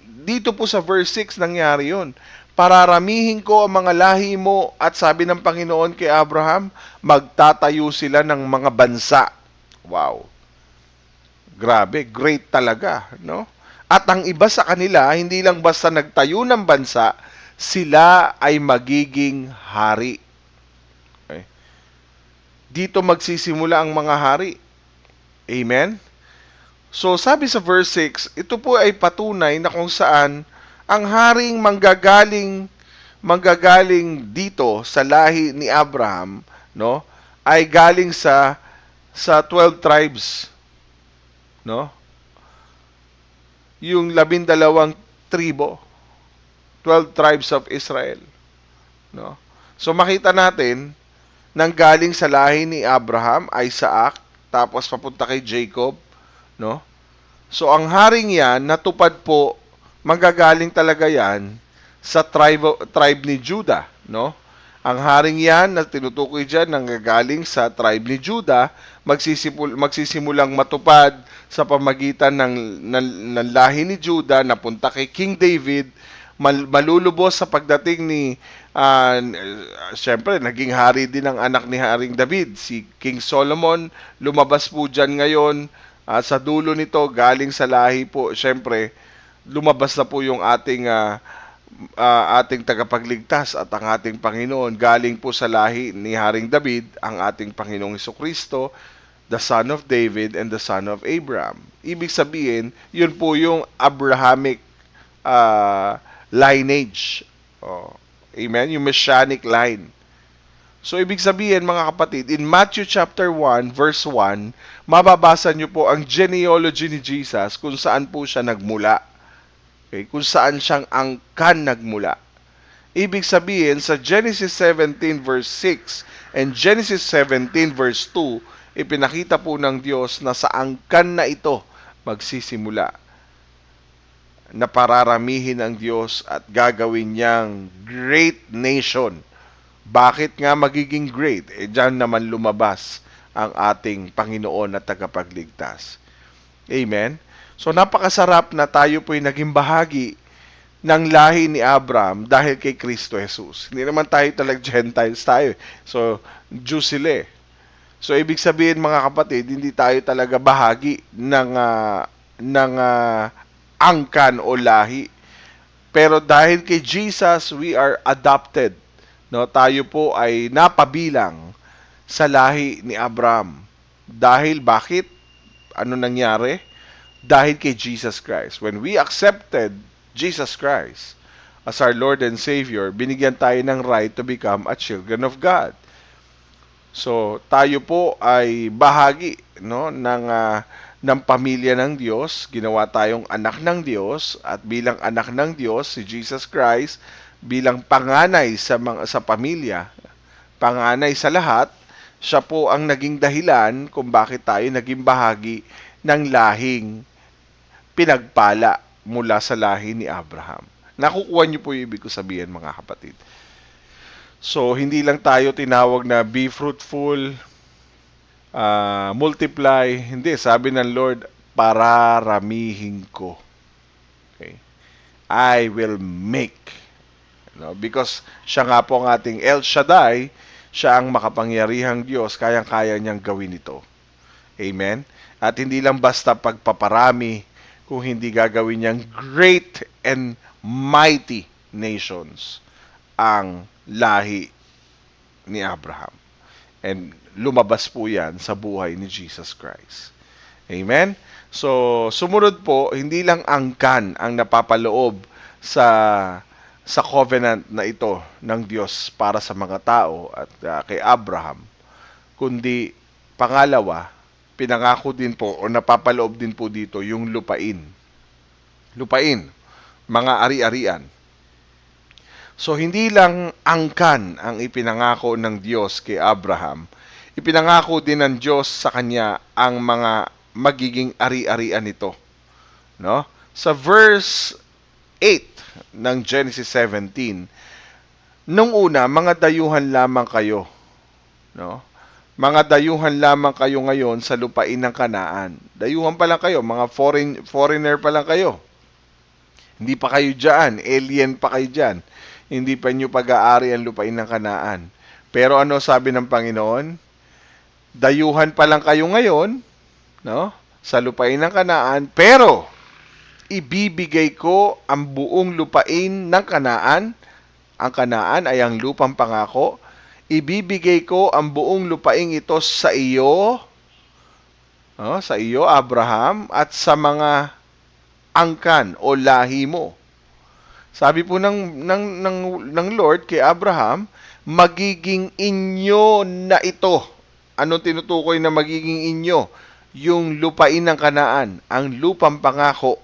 dito po sa verse 6 nangyari yun. Pararamihin ko ang mga lahi mo at sabi ng Panginoon kay Abraham, magtatayo sila ng mga bansa. Wow. Grabe, great talaga, no? At ang iba sa kanila, hindi lang basta nagtayo ng bansa, sila ay magiging hari. Okay. Dito magsisimula ang mga hari. Amen? So, sabi sa verse 6, ito po ay patunay na kung saan ang haring manggagaling dito sa lahi ni Abraham, no, ay galing sa 12 tribes, no? Yung 12 tribo, 12 tribes of Israel, no? So makita natin nang galing sa lahi ni Abraham, Isaac, tapos papunta kay Jacob, no? So ang haring yan, natupad po, manggagaling talaga yan sa tribe ni Judah, no? Ang haring yan na tinutukoy dyan, nanggagaling sa tribe ni Judah, magsisimulang matupad sa pamagitan ng lahi ni Judah, napunta kay King David, malulubos sa pagdating ni siyempre, naging hari din ang anak ni Haring David, si King Solomon, lumabas po dyan ngayon. Sa dulo nito, galing sa lahi po, siyempre, lumabas na po yung ating tagapagligtas at ang ating Panginoon. Galing po sa lahi ni Haring David, ang ating Panginoong Hesukristo, the son of David and the son of Abraham. Ibig sabihin, yun po yung Abrahamic lineage. Amen? Yung Messianic line. So, ibig sabihin, mga kapatid, in Matthew chapter 1, verse 1, mababasa nyo po ang genealogy ni Jesus kung saan po siya nagmula. Okay? Kung saan siyang angkan nagmula. Ibig sabihin, sa Genesis 17, verse 6 and Genesis 17, verse 2, ipinakita po ng Diyos na sa angkan na ito magsisimula na pararamihin ang Diyos at gagawin niyang great nation. Bakit nga magiging great? Diyan naman lumabas ang ating Panginoon at tagapagligtas. Amen? So napakasarap na tayo po'y naging bahagi ng lahi ni Abraham dahil kay Kristo Jesus. Hindi naman tayo talagang Gentiles tayo. So, Jews sila eh. So, ibig sabihin mga kapatid, hindi tayo talaga bahagi ng angkan o lahi. Pero dahil kay Jesus, we are adopted. No, tayo po ay napabilang sa lahi ni Abraham. Dahil bakit? Ano nangyari? Dahil kay Jesus Christ. When we accepted Jesus Christ as our Lord and Savior, binigyan tayo ng right to become a children of God. So, tayo po ay bahagi, no, ng ng pamilya ng Diyos, ginawa tayong anak ng Diyos, at bilang anak ng Diyos, si Jesus Christ, bilang panganay sa pamilya, panganay sa lahat, siya po ang naging dahilan kung bakit tayo naging bahagi ng lahing pinagpala mula sa lahi ni Abraham. Nakukuha niyo po yung ibig ko sabihin, mga kapatid. So, hindi lang tayo tinawag na be fruitful, multiply. Hindi, sabi ng Lord, pararamihin ko. Okay? I will make. Because siya nga po ang ating El Shaddai, siya ang makapangyarihang Diyos, kayang-kaya niyang gawin ito. Amen? At hindi lang basta pagpaparami, kung hindi gagawin niyang great and mighty nations ang lahi ni Abraham. And lumabas po yan sa buhay ni Jesus Christ. Amen? So, sumunod po, hindi lang angkan ang napapaloob sa covenant na ito ng Diyos para sa mga tao at kay Abraham, kundi pangalawa, pinangako din po o napapaloob din po dito yung lupain. Lupain, mga ari-arian. So, hindi lang angkan ang ipinangako ng Diyos kay Abraham, ipinangako din ng Diyos sa kanya ang mga magiging ari-arian nito. No? Sa verse 8 ng Genesis 17, nung una, mga dayuhan lamang kayo. No? Mga dayuhan lamang kayo ngayon sa lupain ng Kanaan. Dayuhan pa lang kayo, mga foreigner pa lang kayo. Hindi pa kayo dyan, alien pa kayo dyan. Hindi pa nyo pag-aari ang lupain ng Kanaan. Pero ano sabi ng Panginoon? Dayuhan pa lang kayo ngayon, no? Sa lupain ng Kanaan, pero ibibigay ko ang buong lupain ng Kanaan. Ang Kanaan ay ang lupang pangako. Ibibigay ko ang buong lupain ito sa iyo, sa iyo, Abraham, at sa mga angkan o lahi mo. Sabi po ng Lord kay Abraham, magiging inyo na ito. Anong tinutukoy na magiging inyo? Yung lupain ng Kanaan, ang lupang pangako.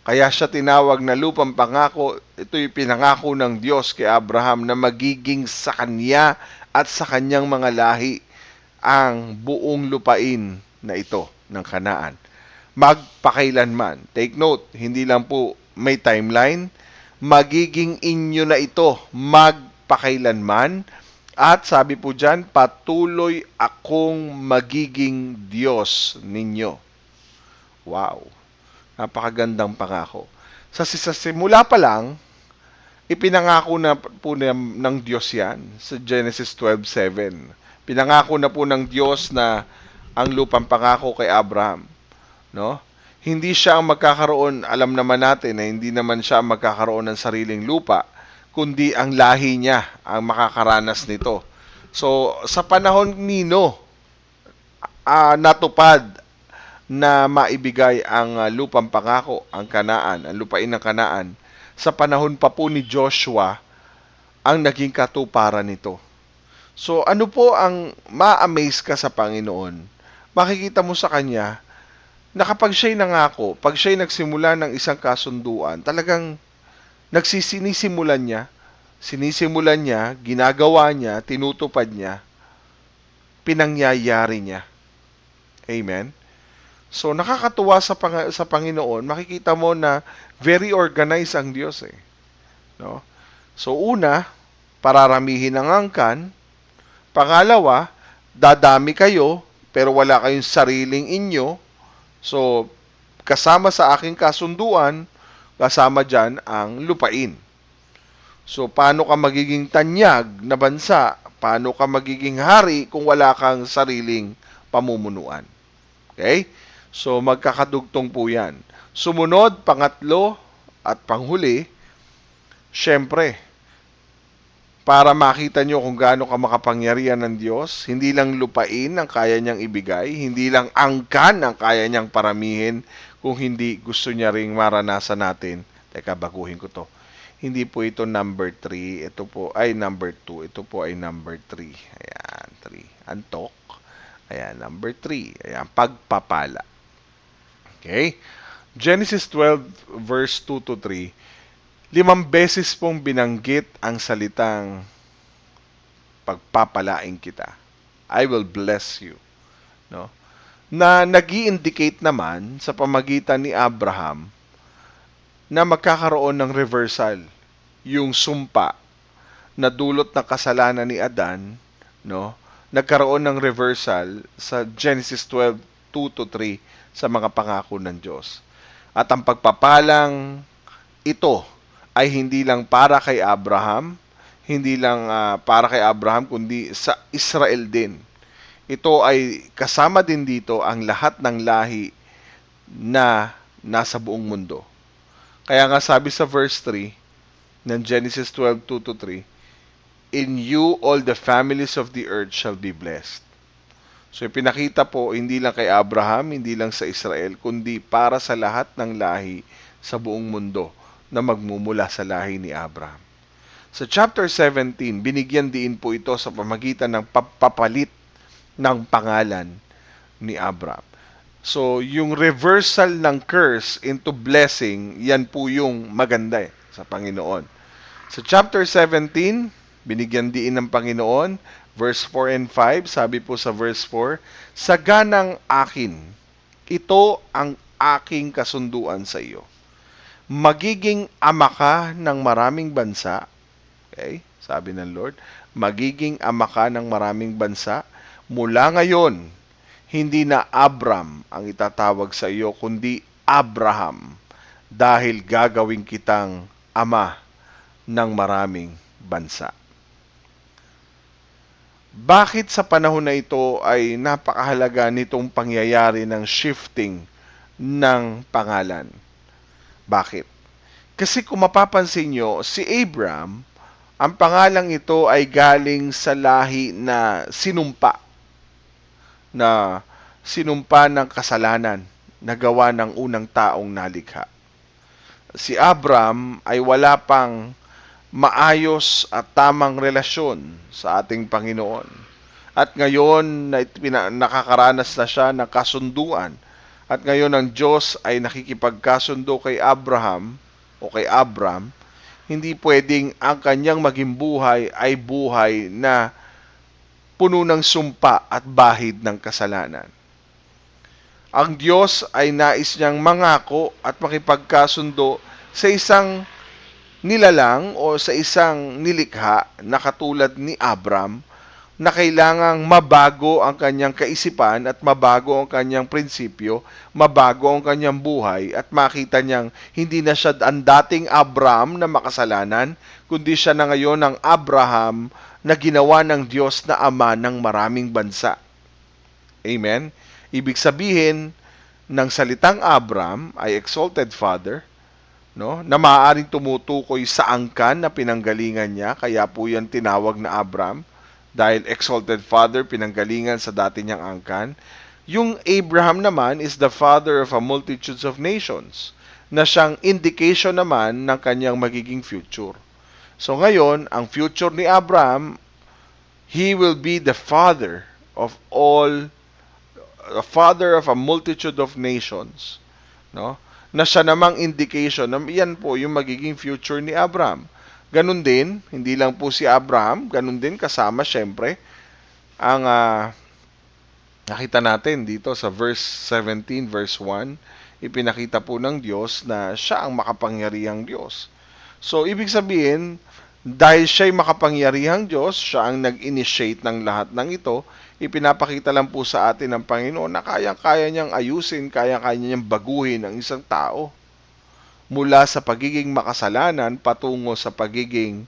Kaya siya tinawag na lupang pangako. Ito'y pinangako ng Diyos kay Abraham na magiging sa kanya at sa kanyang mga lahi ang buong lupain na ito ng Kanaan. Magpakailanman. Take note, hindi lang po may timeline. Magiging inyo na ito magpakailanman. At sabi po dyan, patuloy akong magiging Diyos ninyo. Wow! Napakagandang pangako. Sa simula pa lang, ipinangako na po ng Diyos yan sa Genesis 12:7. Pinangako na po ng Diyos na ang lupang pangako kay Abraham. No? Hindi siya ang magkakaroon, alam naman natin na hindi naman siya ang magkakaroon ng sariling lupa, kundi ang lahi niya ang makakaranas nito. So, sa panahon nino, natupad na maibigay ang lupang pangako, ang Kanaan, ang lupain ng Kanaan. Sa panahon pa po ni Joshua, ang naging katuparan nito. So, ano po ang ma-amaze ka sa Panginoon? Makikita mo sa Kanya na kapag siya'y nangako, pag siya'y nagsimula ng isang kasunduan, talagang sinisimulan niya, ginagawa niya, tinutupad niya, pinangyayari niya. Amen? So, nakakatuwa sa Panginoon, makikita mo na very organized ang Diyos. No? So, una, pararamihin ang angkan. Pangalawa, dadami kayo, pero wala kayong sariling inyo. So, kasama sa aking kasunduan, kasama dyan ang lupain. So, paano ka magiging tanyag na bansa? Paano ka magiging hari kung wala kang sariling pamumunuan? Okay? So, magkakadugtong po yan. Sumunod, pangatlo, at panghuli, syempre, para makita nyo kung gaano ka makapangyarihan ng Diyos, hindi lang lupain ang kaya niyang ibigay, hindi lang angkan ang kaya niyang paramihin, kung hindi gusto niya ring maranasan natin. Teka, baguhin ko to. Hindi po ito number 3, ito po ay number 2, ito po ay number 3. Ayan, 3. Antok. Ayan, number 3. Ayan, pagpapala. Okay? Genesis 12 verse 2 to 3, 5 beses pong binanggit ang salitang pagpapalain kita. I will bless you. No? Na nag-i-indicate naman sa pamagitan ni Abraham na magkakaroon ng reversal. Yung sumpa na dulot ng kasalanan ni Adan, no? Nagkaroon ng reversal sa Genesis 12, 2 to 3 sa mga pangako ng Diyos. At ang pagpapalang ito ay hindi lang para kay Abraham, hindi lang para kay Abraham, kundi sa Israel din. Ito ay kasama din dito ang lahat ng lahi na nasa buong mundo. Kaya nga sabi sa verse 3 ng Genesis 12, 2 to 3, in you all the families of the earth shall be blessed. So pinakita po hindi lang kay Abraham, hindi lang sa Israel, kundi para sa lahat ng lahi sa buong mundo na magmumula sa lahi ni Abraham. Sa chapter 17, binigyan din po ito sa pamagitan ng papalit ng pangalan ni Abraham. So, yung reversal ng curse into blessing, yan po yung maganda sa Panginoon. Sa chapter 17, binigyan din ng Panginoon, verse 4 and 5, sabi po sa verse 4, saganang akin, ito ang aking kasunduan sa iyo. Magiging ama ka ng maraming bansa. Okay? Sabi ng Lord, magiging ama ka ng maraming bansa. Mula ngayon, hindi na Abram ang itatawag sa iyo, kundi Abraham, dahil gagawin kitang ama ng maraming bansa. Bakit sa panahon na ito ay napakahalaga nitong pangyayari ng shifting ng pangalan? Bakit? Kasi kung mapapansin nyo, si Abram, ang pangalang ito ay galing sa lahi na sinumpa ng kasalanan na gawa ng unang taong nalikha. Si Abram ay wala pang maayos at tamang relasyon sa ating Panginoon. At ngayon, nakakaranas na siya ng kasunduan. At ngayon ang Diyos ay nakikipagkasundo kay Abraham o kay Abram, hindi pwedeng ang kanyang maging buhay ay buhay na puno ng sumpa at bahid ng kasalanan. Ang Diyos ay nais niyang mangako at makipagkasundo sa isang nilalang o sa isang nilikha na katulad ni Abram, na kailangang mabago ang kanyang kaisipan at mabago ang kanyang prinsipyo, mabago ang kanyang buhay at makita niyang hindi na siya ang dating Abram na makasalanan, kundi siya na ngayon ang Abraham na ginawa ng Diyos na ama ng maraming bansa. Amen? Ibig sabihin ng salitang Abram ay exalted father, no? Na maaaring tumutukoy sa angkan na pinanggalingan niya, kaya po yan tinawag na Abram. Dahil exalted father, pinanggalingan sa dati niyang angkan. Yung Abraham naman is the father of a multitudes of nations, na siyang indication naman ng kanyang magiging future. So ngayon, ang future ni Abraham, he will be the father of a multitude of nations. No? Na siya namang indication na yan po yung magiging future ni Abraham. Ganun din, hindi lang po si Abraham, ganun din kasama syempre ang nakita natin dito sa verse 17, verse 1, ipinakita po ng Diyos na siya ang makapangyarihang Diyos. So, ibig sabihin, dahil siya'y makapangyarihang Diyos, siya ang nag-initiate ng lahat ng ito, ipinapakita lang po sa atin ng Panginoon na kayang-kaya niyang ayusin, kayang-kaya niyang baguhin ang isang tao mula sa pagiging makasalanan patungo sa pagiging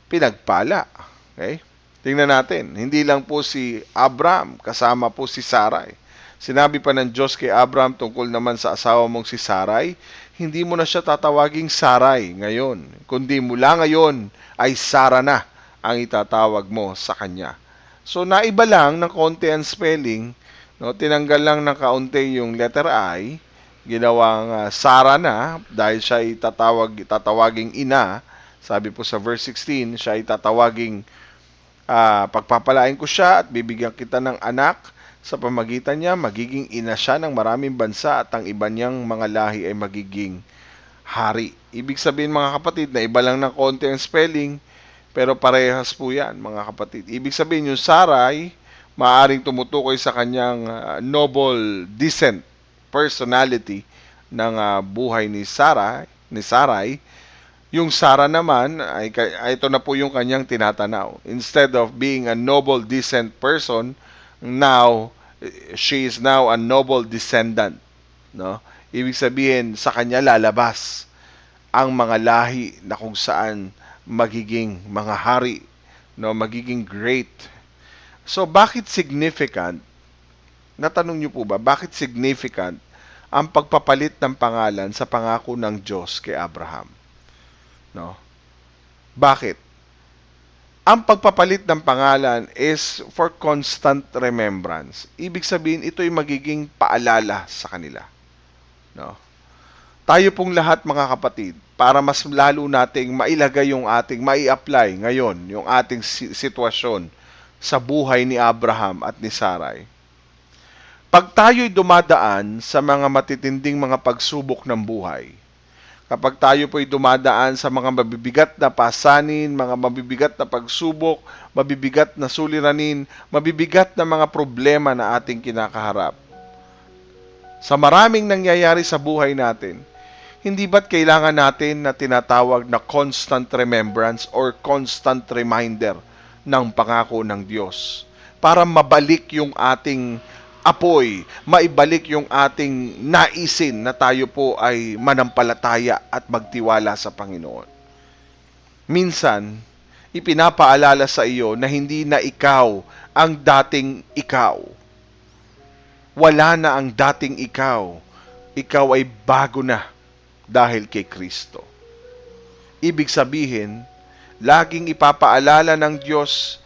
pinagpala. Okay? Tingnan natin, hindi lang po si Abram, kasama po si Sarai. Sinabi pa ng Diyos kay Abram tungkol naman sa asawa mong si Sarai, hindi mo na siya tatawaging Sarai ngayon, kundi mula ngayon ay Sara na ang itatawag mo sa kanya. So naiba lang ng konti ang spelling, no? Tinanggal lang ng kaunti yung letter I, ginawang Sara na dahil siya ay tatawaging ina. Sabi po sa verse 16, siya ay tatawaging pagpapalain ko siya at bibigyan kita ng anak. Sa pamagitan niya, magiging ina siya ng maraming bansa at ang iba niyang mga lahi ay magiging hari. Ibig sabihin mga kapatid na iba lang ng konti ang spelling, pero parehas po yan mga kapatid. Ibig sabihin yung Sarai, maaaring tumutukoy sa kanyang noble decent personality ng buhay ni Sarai. Yung Sarah naman, ito na po yung kanyang tinatanaw. Instead of being a noble, decent person, now, she is now a noble descendant. No? Ibig sabihin, sa kanya lalabas ang mga lahi na kung saan magiging mga hari, no? Magiging great. So, bakit significant? Natanong niyo po ba, bakit significant ang pagpapalit ng pangalan sa pangako ng Diyos kay Abraham? No? Bakit? Ang pagpapalit ng pangalan is for constant remembrance. Ibig sabihin, ito'y magiging paalala sa kanila. No? Tayo pong lahat mga kapatid, para mas lalo nating mailagay yung ating, mai-apply ngayon, yung ating sitwasyon sa buhay ni Abraham at ni Sarai. Pag tayo'y dumadaan sa mga matitinding mga pagsubok ng buhay, kapag tayo po'y dumadaan sa mga mabibigat na pasanin, mga mabibigat na pagsubok, mabibigat na suliranin, mabibigat na mga problema na ating kinakaharap. Sa maraming nangyayari sa buhay natin, hindi ba't kailangan natin na tinatawag na constant remembrance or constant reminder ng pangako ng Diyos para mabalik yung ating apoy, maibalik yung ating naisin na tayo po ay manampalataya at magtiwala sa Panginoon. Minsan, ipinapaalala sa iyo na hindi na ikaw ang dating ikaw. Wala na ang dating ikaw. Ikaw ay bago na dahil kay Kristo. Ibig sabihin, laging ipapaalala ng Diyos,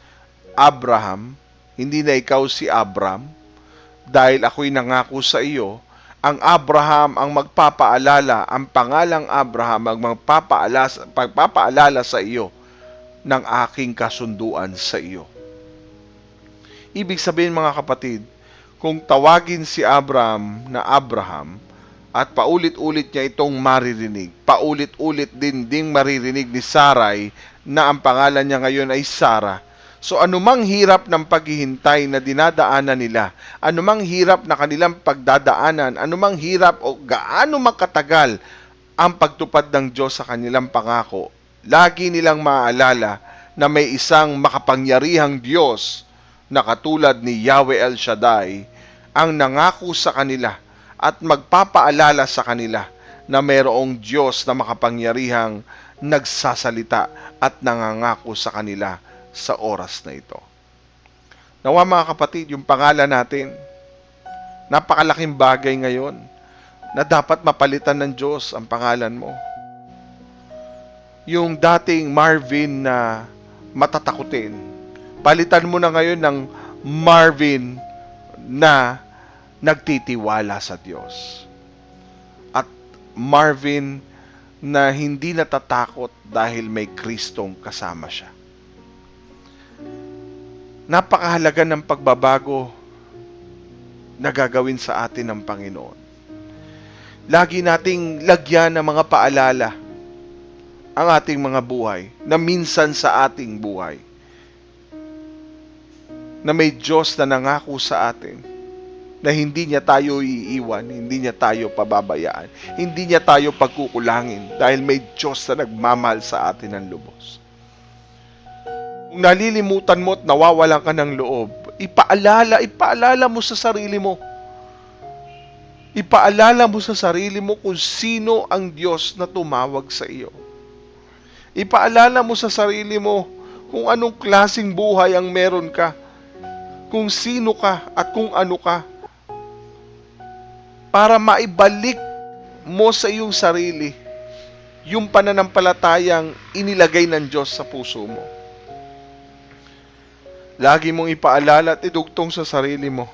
Abraham, hindi na ikaw si Abram, dahil ako'y nangako sa iyo, ang Abraham ang magpapaalala, ang pangalang Abraham ang magpapaalala sa iyo ng aking kasunduan sa iyo. Ibig sabihin mga kapatid, kung tawagin si Abraham na Abraham at paulit-ulit niya itong maririnig, paulit-ulit din maririnig ni Sarai na ang pangalan niya ngayon ay Sarah. So anumang hirap ng paghihintay na dinadaanan nila, anumang hirap na kanilang pagdadaanan, anumang hirap o gaano makatagal ang pagtupad ng Diyos sa kanilang pangako, lagi nilang maaalala na may isang makapangyarihang Diyos na katulad ni Yahweh El Shaddai ang nangako sa kanila at magpapaalala sa kanila na mayroong Diyos na makapangyarihang nagsasalita at nangangako sa kanila sa oras na ito. Nawa mga kapatid, yung pangalan natin, napakalaking bagay ngayon na dapat mapalitan ng Diyos ang pangalan mo. Yung dating Marvin na matatakutin, palitan mo na ngayon ng Marvin na nagtitiwala sa Diyos. At Marvin na hindi natatakot dahil may Kristong kasama siya. Napakahalaga ng pagbabago na gagawin sa atin ng Panginoon. Lagi nating lagyan ng mga paalala ang ating mga buhay na minsan sa ating buhay na may Diyos na nangako sa atin na hindi niya tayo iiwan, hindi niya tayo pababayaan, hindi niya tayo pagkukulangin dahil may Diyos na nagmamahal sa atin ng lubos. Kung nalilimutan mo at nawawalan ka ng loob, ipaalala mo sa sarili mo. Ipaalala mo sa sarili mo kung sino ang Diyos na tumawag sa iyo. Ipaalala mo sa sarili mo kung anong klaseng buhay ang meron ka, kung sino ka at kung ano ka, para maibalik mo sa iyong sarili yung pananampalatayang inilagay ng Diyos sa puso mo. Lagi mong ipaalala at idugtong sa sarili mo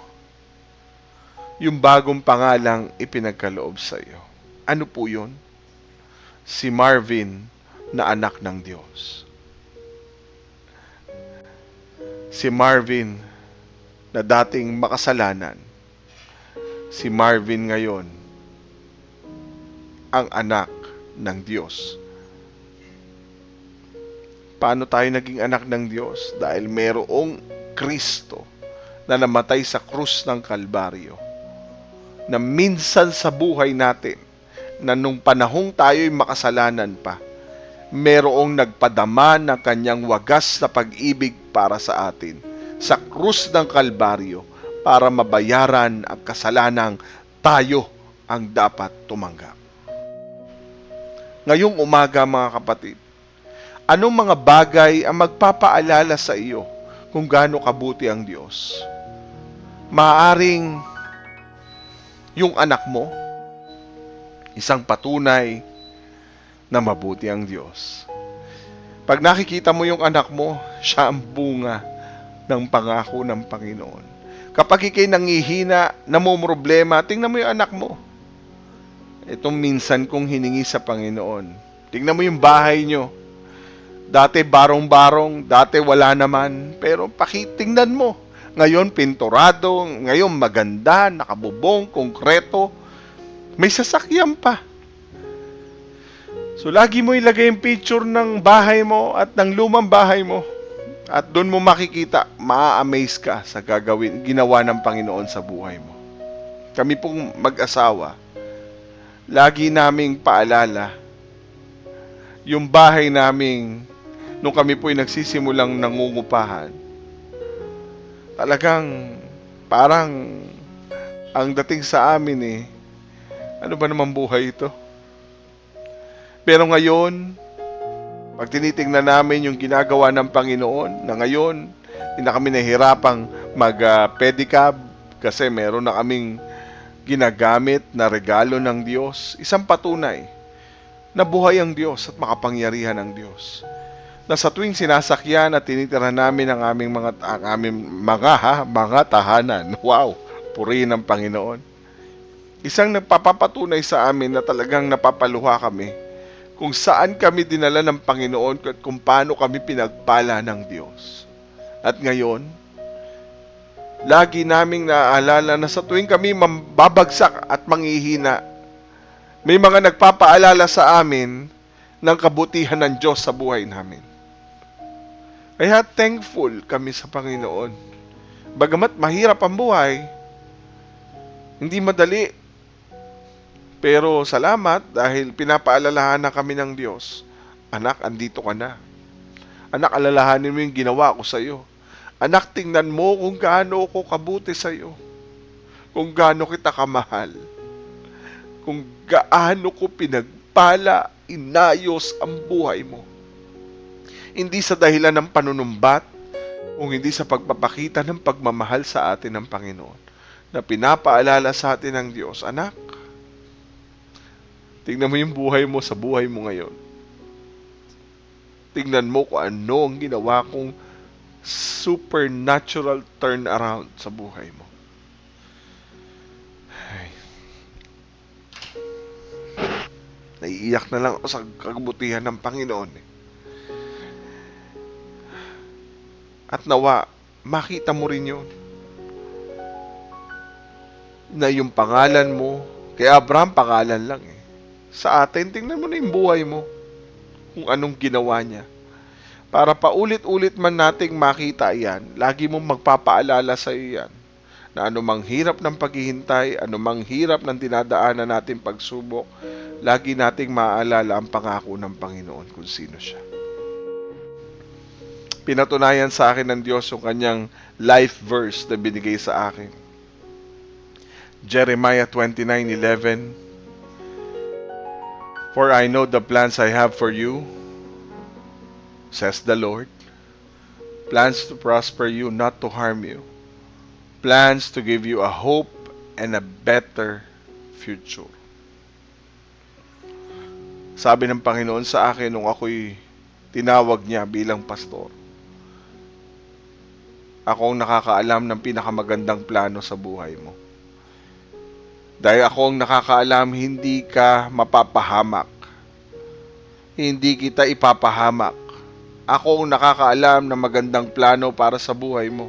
yung bagong pangalang ipinagkaloob sa iyo. Ano po yun? Si Marvin na anak ng Diyos. Si Marvin na dating makasalanan, si Marvin ngayon ang anak ng Diyos. Paano tayo naging anak ng Diyos? Dahil mayroong Kristo na namatay sa krus ng Kalbaryo, na minsan sa buhay natin, na nung panahong tayo'y makasalanan pa, mayroong nagpadama ng kanyang wagas na pag-ibig para sa atin sa krus ng Kalbaryo para mabayaran ang kasalanang tayo ang dapat tumanggap. Ngayong umaga mga kapatid, anong mga bagay ang magpapaalala sa iyo kung gaano kabuti ang Diyos? Maaring yung anak mo, isang patunay na mabuti ang Diyos. Pag nakikita mo yung anak mo, siya ang bunga ng pangako ng Panginoon. Kapag ikay nangihina, namumroblema, tingnan mo yung anak mo. Itong minsan kong hiningi sa Panginoon. Tingnan mo yung bahay nyo. Dati barong-barong, dati wala naman. Pero pakitingnan mo. Ngayon pinturado, ngayon maganda, nakabubong, konkreto. May sasakyan pa. So lagi mo ilagay yung picture ng bahay mo at ng lumang bahay mo. At doon mo makikita, maa-amaze ka sa ginawa ng Panginoon sa buhay mo. Kami pong mag-asawa, lagi naming paalala yung bahay naming nung kami po'y nagsisimulang nangungupahan. Talagang parang ang dating sa amin ano ba naman buhay ito? Pero ngayon, pag tinitingnan namin yung ginagawa ng Panginoon, na ngayon, hindi na kami nahihirapang mag-pedicab kasi meron na kaming ginagamit na regalo ng Diyos. Isang patunay na buhay ang Diyos at makapangyarihan ang Diyos. Na sa tuwing sinasakyan at tinitira namin ang aming mga tahanan. Wow! Purihin ang Panginoon. Isang nagpapapatunay sa amin na talagang napapaluha kami kung saan kami dinala ng Panginoon at kung paano kami pinagpala ng Diyos. At ngayon, lagi naming naaalala na sa tuwing kami mababagsak at manghihina, may mga nagpapaalala sa amin ng kabutihan ng Diyos sa buhay namin. Kaya thankful kami sa Panginoon. Bagamat mahirap ang buhay, hindi madali, pero salamat dahil pinapaalalahan na kami ng Diyos. Anak, andito ka na. Anak, alalahanin mo yung ginawa ko sa iyo. Anak, tingnan mo kung gaano ako kabuti sa iyo. Kung gaano kita kamahal. Kung gaano ko pinagpala, inayos ang buhay mo. Hindi sa dahilan ng panunumbat, kung hindi sa pagpapakita ng pagmamahal sa atin ng Panginoon, na pinapaalala sa atin ng Diyos, anak, tingnan mo yung buhay mo sa buhay mo ngayon. Tingnan mo kung ano ang ginawa kong supernatural turnaround sa buhay mo. Ay. Naiiyak na lang ako sa kabutihan ng Panginoon. At nawa, makita mo rin yun. Na yung pangalan mo, kay Abraham pangalan lang Sa atin, tingnan mo na yung buhay mo. Kung anong ginawa niya. Para paulit-ulit man nating makita yan, lagi mong magpapaalala sa iyo yan. Na anumang hirap ng paghihintay, anumang hirap ng dinadaanan natin pagsubok, lagi nating maaalala ang pangako ng Panginoon kung sino siya. Pinatunayan sa akin ng Diyos yung kanyang life verse na binigay sa akin. Jeremiah 29:11. For I know the plans I have for you, says the Lord. Plans to prosper you, not to harm you. Plans to give you a hope and a better future. Sabi ng Panginoon sa akin nung ako'y tinawag niya bilang pastor. Ako ang nakakaalam ng pinakamagandang plano sa buhay mo. Dahil ako ang nakakaalam, hindi ka mapapahamak. Hindi kita ipapahamak. Ako ang nakakaalam ng magandang plano para sa buhay mo.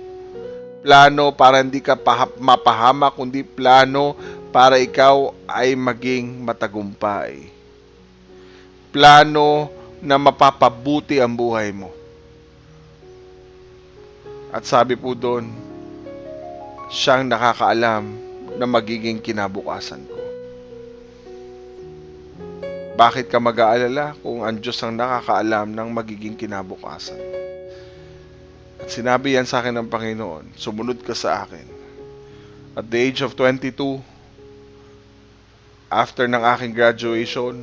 plano para hindi ka mapahama, kundi plano para ikaw ay maging matagumpay. Plano na mapapabuti ang buhay mo. At sabi po doon, siyang nakakaalam na magiging kinabukasan ko. Bakit ka mag-aalala kung ang Diyos ang nakakaalam ng magiging kinabukasan? At sinabi yan sa akin ng Panginoon, sumunod ka sa akin. At the age of 22, after ng aking graduation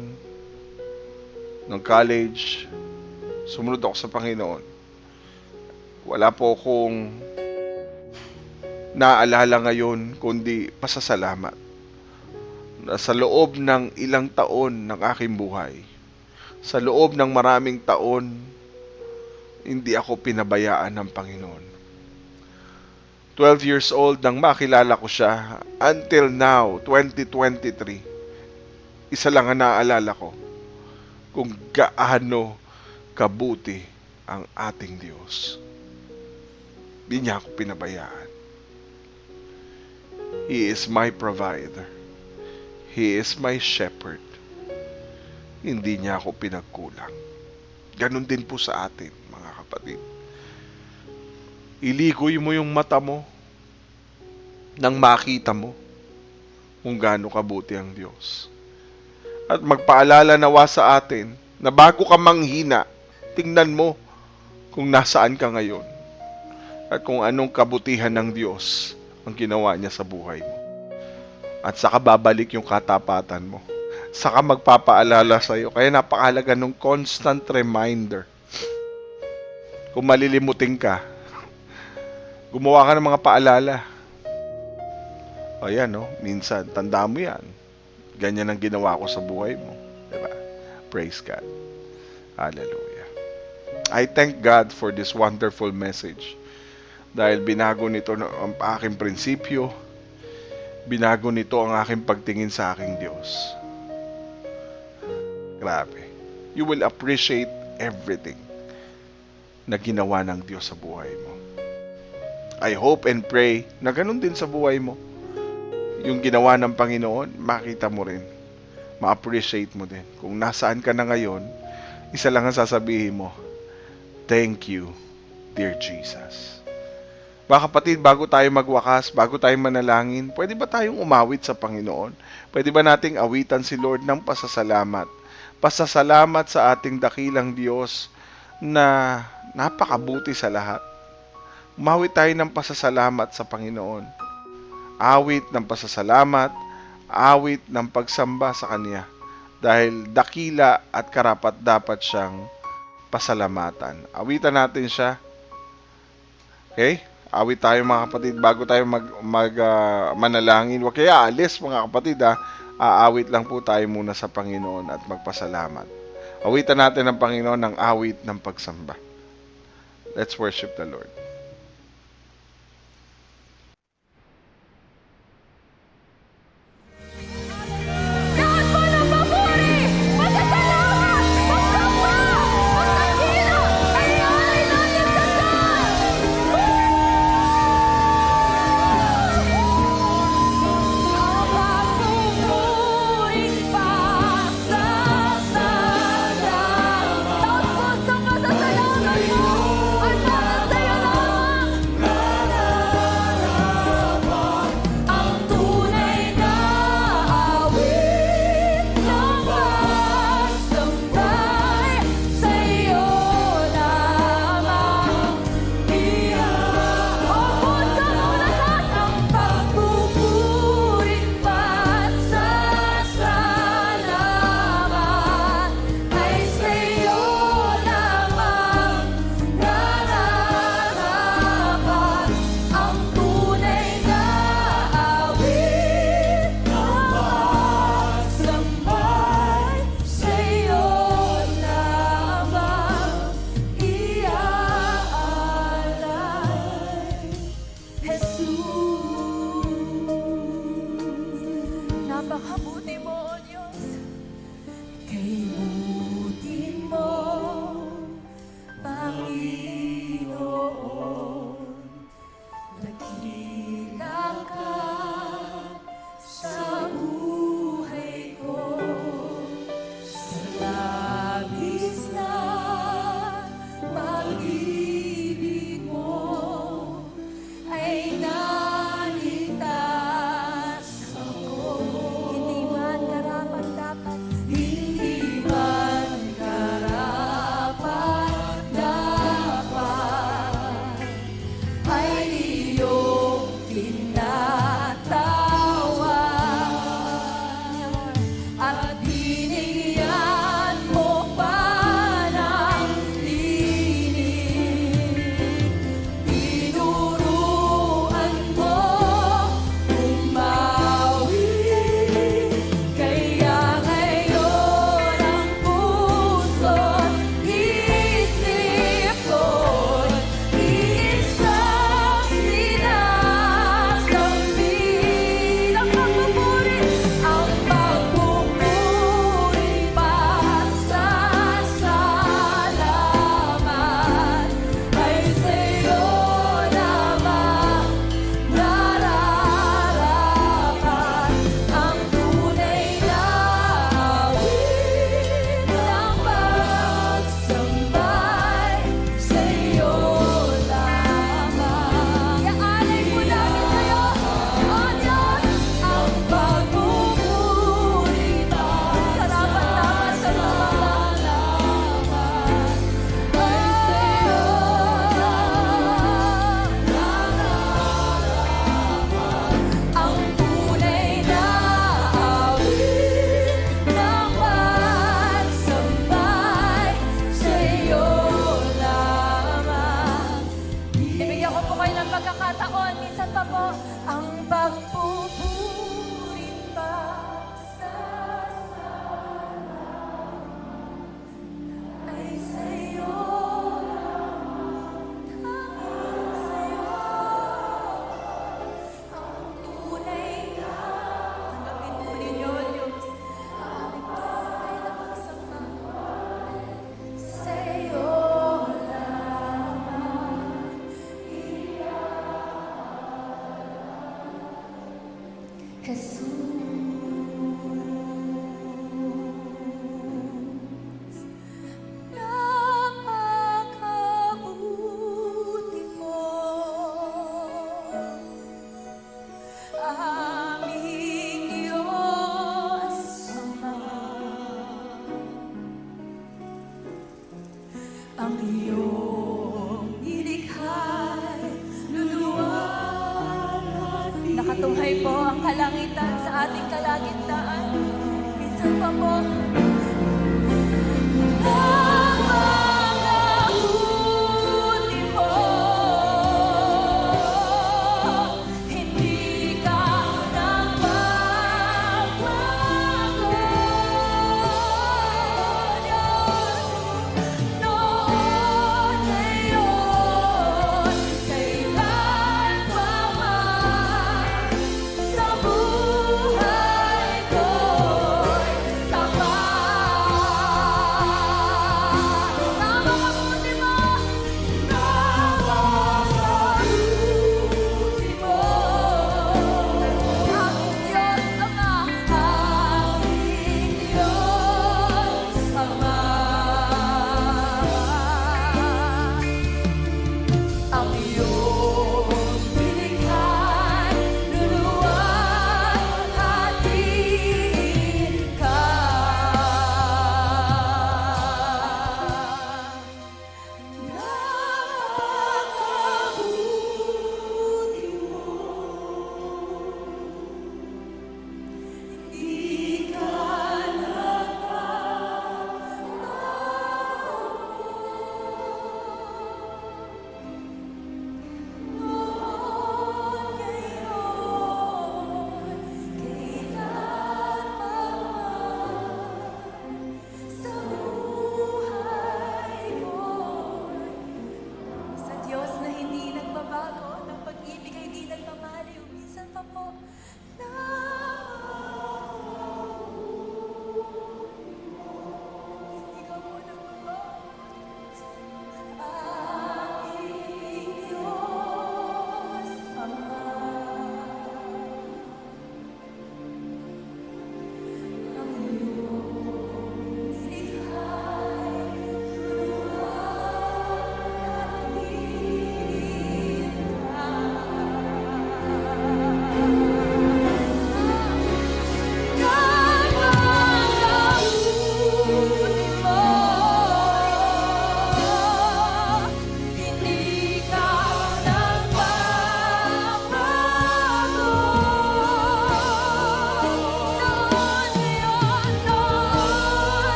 ng college, sumunod ako sa Panginoon. Wala po akong naaalala ngayon kundi pasasalamat na sa loob ng ilang taon ng aking buhay, sa loob ng maraming taon, hindi ako pinabayaan ng Panginoon. 12 years old nang makilala ko siya, until now, 2023, isa lang ang naaalala ko, kung gaano kabuti ang ating Diyos. Hindi niya ako pinabayaan. He is my provider. He is my shepherd. Hindi niya ako pinagkulang. Ganon din po sa atin, mga kapatid. Iligoy mo yung mata mo nang makita mo kung gaano kabuti ang Diyos. At magpaalala nawa sa atin na bago ka manghina, tingnan mo kung nasaan ka ngayon at kung anong kabutihan ng Diyos ang ginawa niya sa buhay mo. At saka babalik yung katapatan mo. Saka magpapaalala sa iyo. Kaya napakahalaga ng constant reminder. Kung malilimutin ka, gumawa ka ng mga paalala. O yan, no? Minsan, tanda mo yan. Ganyan ang ginawa ko sa buhay mo. Diba? Praise God. Hallelujah. I thank God for this wonderful message. Dahil binago nito ang aking prinsipyo, binago nito ang aking pagtingin sa aking Diyos. Grabe. You will appreciate everything na ginawa ng Diyos sa buhay mo. I hope and pray na ganun din sa buhay mo. Yung ginawa ng Panginoon, makita mo rin. Ma-appreciate mo din. Kung nasaan ka na ngayon, isa lang ang sasabihin mo, thank you, dear Jesus. Mga kapatid, bago tayo magwakas, bago tayo manalangin, pwede ba tayong umawit sa Panginoon? Pwede ba nating awitan si Lord ng pasasalamat? Pasasalamat sa ating dakilang Diyos na napakabuti sa lahat. Umawit tayo ng pasasalamat sa Panginoon. Awit ng pasasalamat, awit ng pagsamba sa Kanya. Dahil dakila at karapat dapat siyang pasalamatan. Awitan natin siya. Okay? Awit tayo mga kapatid bago tayo manalangin. Huwag kaya alis mga kapatid ha. Aawit lang po tayo muna sa Panginoon at magpasalamat. Awitan natin ang Panginoon ng awit ng pagsamba. Let's worship the Lord. Lahat po ng papuri, pasasalamat, pagsamba, pagkakilo, ay natin sa Mapapupuring pasasalamat. Taos pusong pasasalamat mo ay para sa'yo lang. ang iyong nilikhay, luluwalhati. Nakatunghay po ang kalangitan sa ating kalagitnaan. Minsan pa po,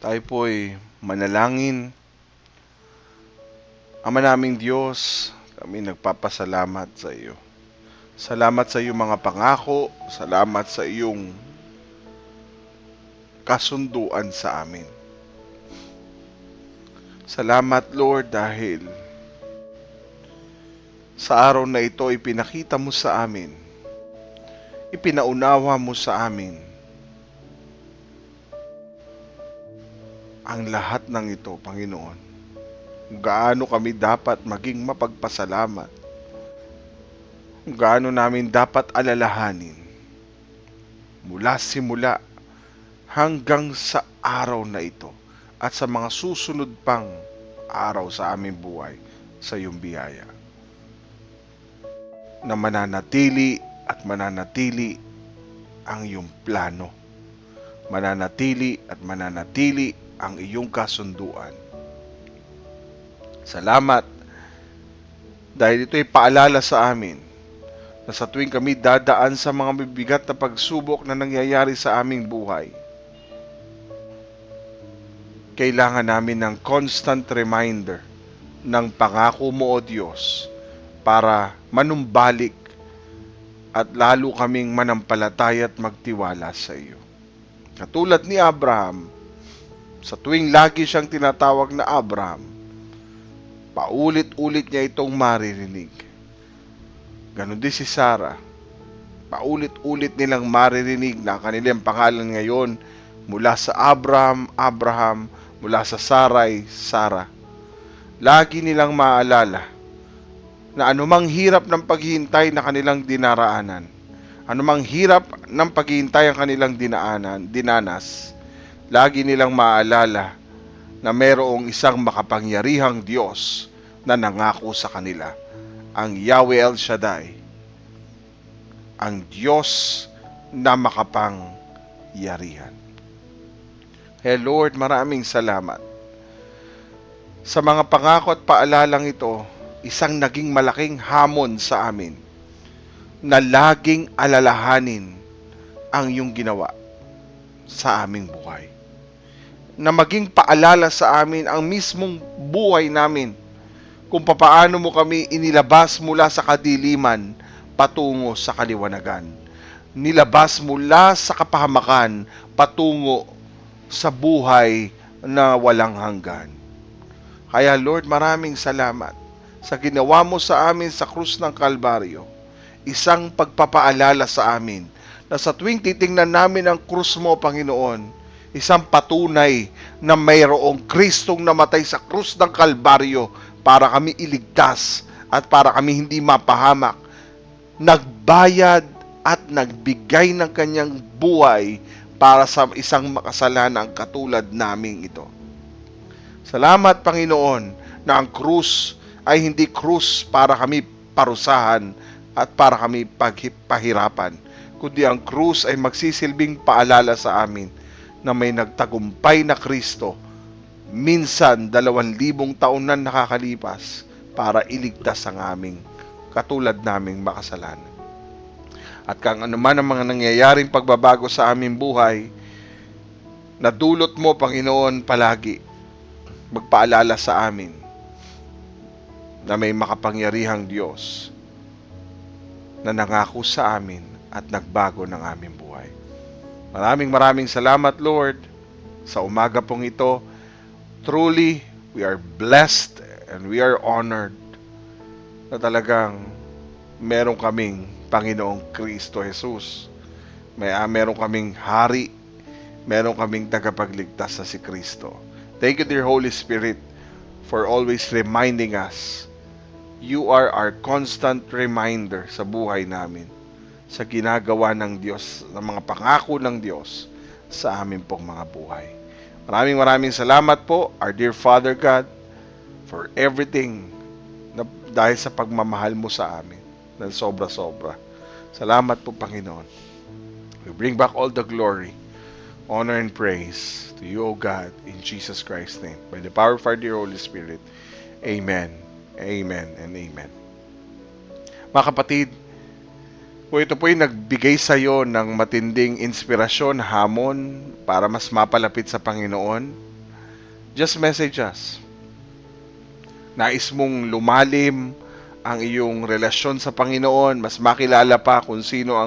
Tayo po'y manalangin. Ama naming Diyos, kami nagpapasalamat sa iyo. Salamat sa iyong mga pangako, salamat sa iyong kasunduan sa amin. Salamat Lord dahil sa araw na ito ipinakita mo sa amin, ipinaunawa mo sa amin ang lahat ng ito, Panginoon. Kung gaano kami dapat maging mapagpasalamat. Kung gaano namin dapat alalahanin. Mula simula hanggang sa araw na ito at sa mga susunod pang araw sa aming buhay sa iyong biyaya. Na mananatili at mananatili ang iyong plano. Mananatili at mananatili ang iyong kasunduan. Salamat dahil ito'y paalala sa amin na sa tuwing kami dadaan sa mga bibigat na pagsubok na nangyayari sa aming buhay, kailangan namin ng constant reminder ng pangako mo, O Diyos, para manumbalik at lalo kaming manampalataya at magtiwala sa iyo. Katulad ni Abraham, sa tuwing lagi siyang tinatawag na Abraham, paulit-ulit niya itong maririnig. Ganon din si Sarah. Paulit-ulit nilang maririnig na kanilang pangalan ngayon mula sa Abraham, Abraham, mula sa Sarai, Sarah. Lagi nilang maalala na anumang hirap ng paghihintay na kanilang dinaraanan, anumang hirap ng paghihintay ang kanilang dinanas, lagi nilang maalala na mayroong isang makapangyarihang Diyos na nangako sa kanila, ang Yahweh El Shaddai, ang Diyos na makapangyarihan. Hey Lord, maraming salamat. Sa mga pangako at paalalang ito, isang naging malaking hamon sa amin na laging alalahanin ang iyong ginawa sa aming buhay. Na maging paalala sa amin ang mismong buhay namin kung papaano mo kami inilabas mula sa kadiliman patungo sa kaliwanagan. Nilabas mula sa kapahamakan patungo sa buhay na walang hanggan. Kaya Lord, maraming salamat sa ginawa mo sa amin sa krus ng Kalbaryo. Isang pagpapaalala sa amin na sa tuwing titingnan namin ang krus mo, Panginoon, isang patunay na mayroong Kristong namatay sa krus ng Kalbaryo para kami iligtas at para kami hindi mapahamak. Nagbayad at nagbigay ng kanyang buhay para sa isang makasalanang katulad naming ito. Salamat, Panginoon, na ang krus ay hindi krus para kami parusahan at para kami pahirapan, kundi ang krus ay magsisilbing paalala sa amin na may nagtagumpay na Kristo, minsan 2,000 taon na nakakalipas para iligtas ang aming katulad naming makasalanan. At kung ano man ang mga nangyayaring pagbabago sa aming buhay, nadulot mo, Panginoon, palagi magpaalala sa amin na may makapangyarihang Diyos na nangako sa amin at nagbago ng aming buhay. Maraming salamat, Lord, sa umaga pong ito. Truly, we are blessed and we are honored na talagang meron kaming Panginoong Kristo Jesus. Meron kaming hari, meron kaming tagapagligtas na si Kristo. Thank you, dear Holy Spirit, for always reminding us. You are our constant reminder sa buhay namin, sa ginagawa ng Diyos, ng mga pangako ng Diyos sa amin pong mga buhay. Maraming salamat po, our dear Father God, for everything na dahil sa pagmamahal mo sa amin ng sobra-sobra. Salamat po, Panginoon. We bring back all the glory, honor, and praise to you, O God, in Jesus Christ's name. By the power of our dear Holy Spirit. Amen. Amen and amen. Mga kapatid, kung ito po ay nagbigay sa iyo ng matinding inspirasyon, hamon, para mas mapalapit sa Panginoon, just message us. Nais mong lumalim ang iyong relasyon sa Panginoon, mas makilala pa kung sino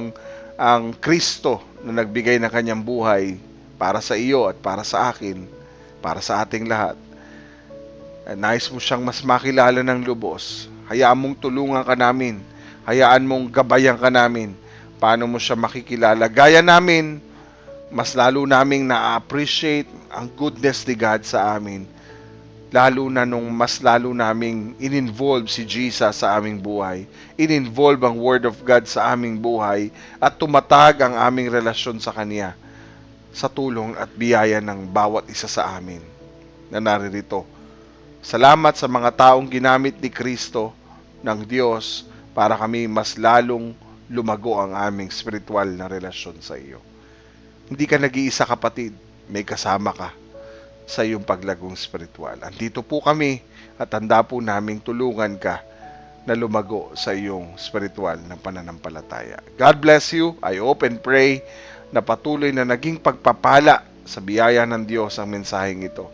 ang Kristo na nagbigay ng kanyang buhay para sa iyo at para sa akin, para sa ating lahat. Nais mo siyang mas makilala ng lubos. Hayaan mong tulungan ka namin. Hayaan mong gabayan ka namin. Paano mo siya makikilala? Gaya namin, mas lalo naming na-appreciate ang goodness ni God sa amin. Lalo na nung mas lalo naming in-involve si Jesus sa aming buhay. In-involve ang Word of God sa aming buhay at tumatag ang aming relasyon sa Kanya sa tulong at biyaya ng bawat isa sa amin na naririto. Salamat sa mga taong ginamit ni Kristo ng Diyos para kami mas lalong lumago ang aming spiritual na relasyon sa iyo. Hindi ka nag-iisa, kapatid. May kasama ka sa iyong paglagong spiritual. Andito po kami at handa po naming tulungan ka na lumago sa iyong spiritual na pananampalataya. God bless you. I hope and pray na patuloy na naging pagpapala sa biyaya ng Diyos ang mensaheng ito.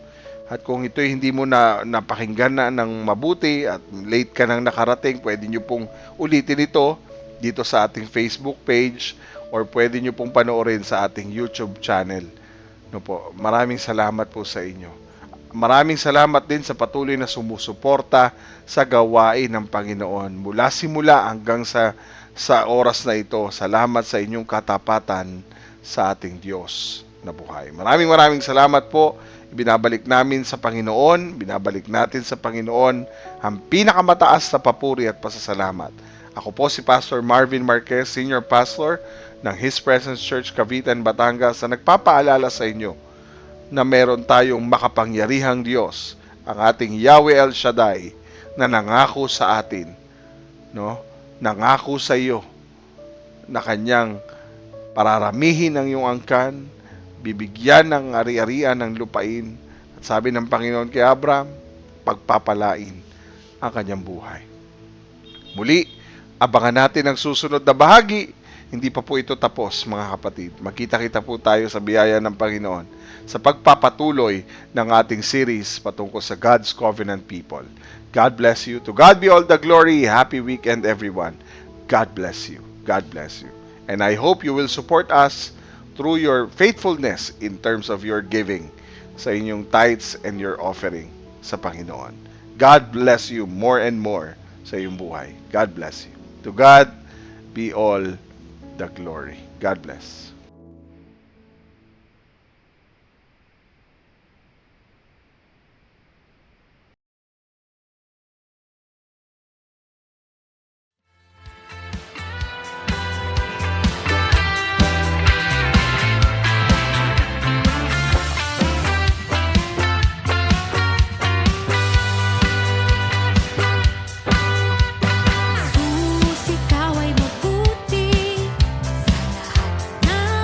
At kung ito'y hindi mo na napakinggan na ng mabuti at late ka nang nakarating, pwede nyo pong ulitin ito dito sa ating Facebook page or pwede nyo pong panoorin sa ating YouTube channel. No po, maraming salamat po sa inyo. Maraming salamat din sa patuloy na sumusuporta sa gawain ng Panginoon. Mula simula hanggang sa oras na ito, salamat sa inyong katapatan sa ating Diyos na buhay. Maraming salamat po. Binabalik namin sa Panginoon, binabalik natin sa Panginoon ang pinakamataas na papuri at pasasalamat. Ako po si Pastor Marvin Marquez, Senior Pastor ng His Presence Church, Cavite, Batangas, na nagpapaalala sa inyo na meron tayong makapangyarihang Diyos, ang ating Yahweh El Shaddai, na nangako sa atin, no? Nangako sa iyo na kanyang pararamihin ang iyong angkan, bibigyan ng ari-arian ng lupain, at sabi ng Panginoon kay Abraham, pagpapalain ang kanyang buhay. Muli, abangan natin ang susunod na bahagi. Hindi pa po ito tapos, mga kapatid. Magkita-kita po tayo sa biyaya ng Panginoon sa pagpapatuloy ng ating series patungkol sa God's Covenant People. God bless you. To God be all the glory. Happy weekend, everyone. God bless you. God bless you. And I hope you will support us through your faithfulness in terms of your giving sa inyong tithes and your offering sa Panginoon. God bless you more and more sa iyong buhay. God bless you. To God be all the glory. God bless. Ikaw ay mabuti sa lahat ng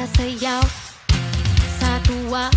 sasayaw sa tuwa.